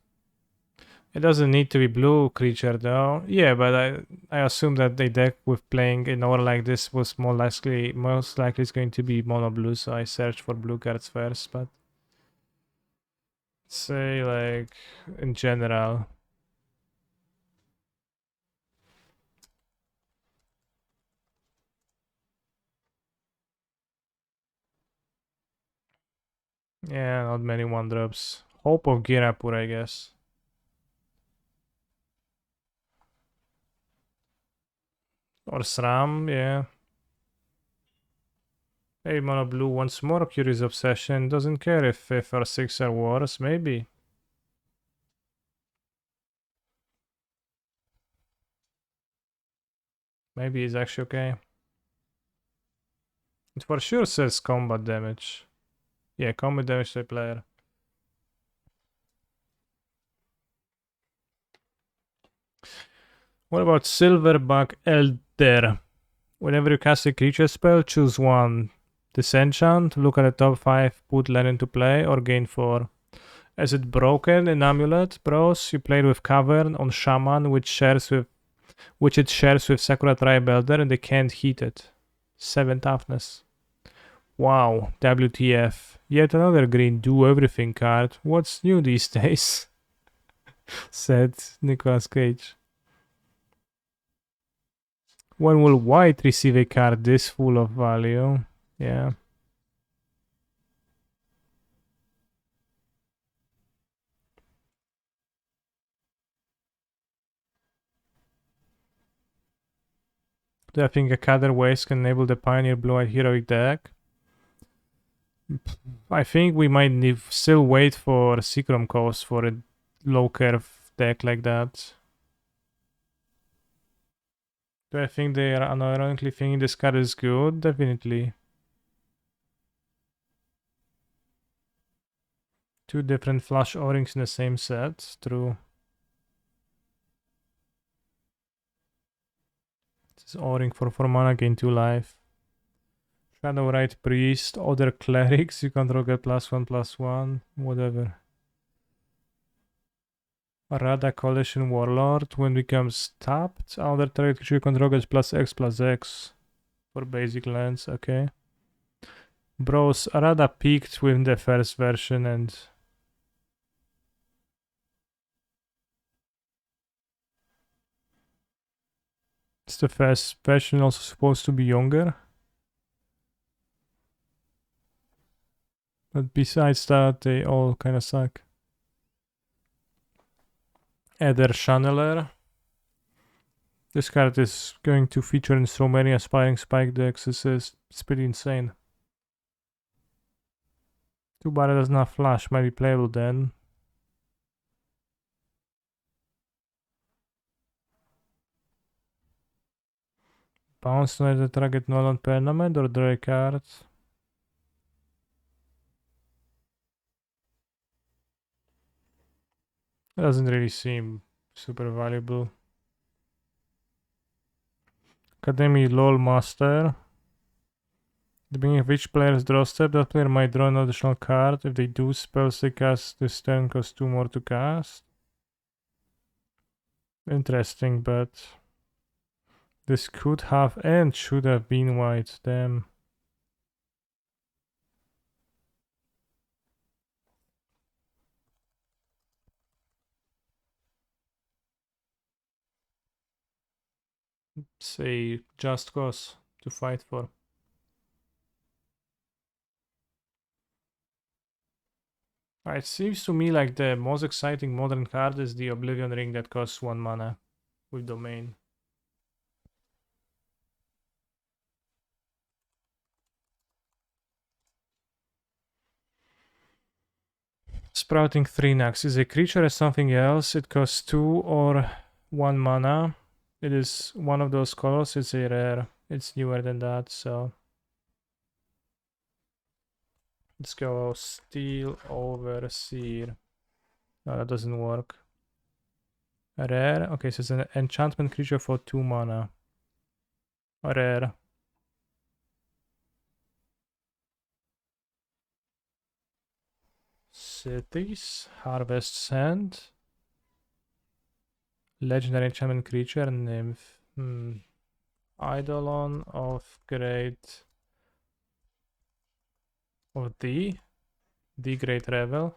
It doesn't need to be blue creature though. Yeah, but I assume that the deck with playing in order like this was most likely is going to be mono blue, so I searched for blue cards first, but say like in general. Yeah, not many 1-drops. Hope of Girapur, I guess. Or SRAM, yeah. Hey, mono blue once more. Curious Obsession. Doesn't care if 5 or 6 are worse, maybe. Maybe it's actually okay. It for sure says combat damage. Yeah, combat damage to a player. What about Silverback Elder? Whenever you cast a creature spell, choose one. Disenchant, look at the top 5, put land into play, or gain 4. Is it broken in Amulet, bros? You played with Cavern on Shaman, which it shares with Sakura Tribe Elder, and they can't hit it. 7 toughness. Wow, WTF. Yet another green do-everything card. What's new these days? Said Nicolas Cage. When will white receive a card this full of value? Yeah. Do I think a Cadder Waste can enable the Pioneer Blue-Eyed Heroic deck? I think we might still wait for Seacrom Coast for a low curve deck like that. Do I think they are unironically thinking this card is good? Definitely. Two different flush O-rings in the same set. True. This is O-ring for 4 mana, gain 2 life. Shadow Right Priest, other clerics, you control get +1/+1, whatever. Rada Coalition Warlord, when becomes tapped, other target creature you control gets +X/+X for basic lands, okay. Bros, Rada peaked with the first version and is the first version also supposed to be younger? But besides that, they all kind of suck. Eder Channeler. This card is going to feature in so many aspiring spike decks. It's pretty insane. Too bad it does not flash. Might be playable then. Bounce to the target non permanent or draw a card. It doesn't really seem super valuable. Academy LOL Master. At the beginning of each player's draw step, that player might draw an additional card. If they do, spells they cast this turn cost 2 more to cast. Interesting, but this could have and should have been white. Damn. Say just cause to fight for. It seems to me like the most exciting modern card is the Oblivion Ring that costs 1 mana with Domain. Sprouting 3 Nax is a creature or something else. It costs 2 or 1 mana. It is one of those colors. It's a rare. It's newer than that, so let's go Steel Overseer. No, that doesn't work. A rare. Okay, so it's an enchantment creature for 2 mana. A rare. Cities. Harvest Sand. Legendary enchantment creature. Nymph. Eidolon of Great. Of the Great Revel.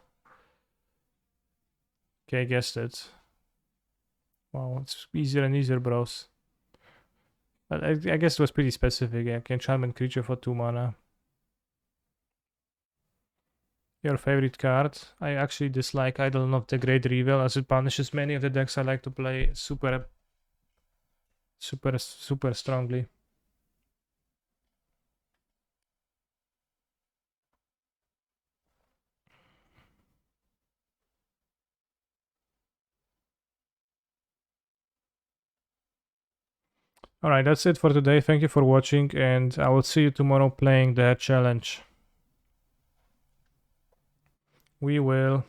Okay, I guessed it. Wow, it's easier and easier, bros. But I guess it was pretty specific. Yeah, enchantment creature for 2 mana. Your favorite card? I actually dislike Eidolon of the Great Revel as it punishes many of the decks I like to play super strongly. Alright, that's it for today. Thank you for watching, and I will see you tomorrow playing the challenge. We will.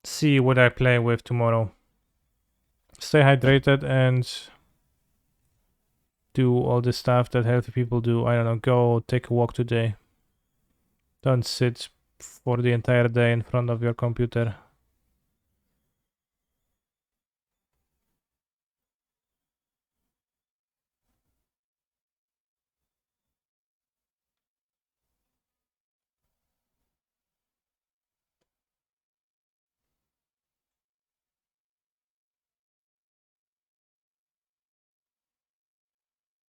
See what I play with tomorrow. Stay hydrated and do all the stuff that healthy people do. I don't know, go take a walk today. Don't sit for the entire day in front of your computer.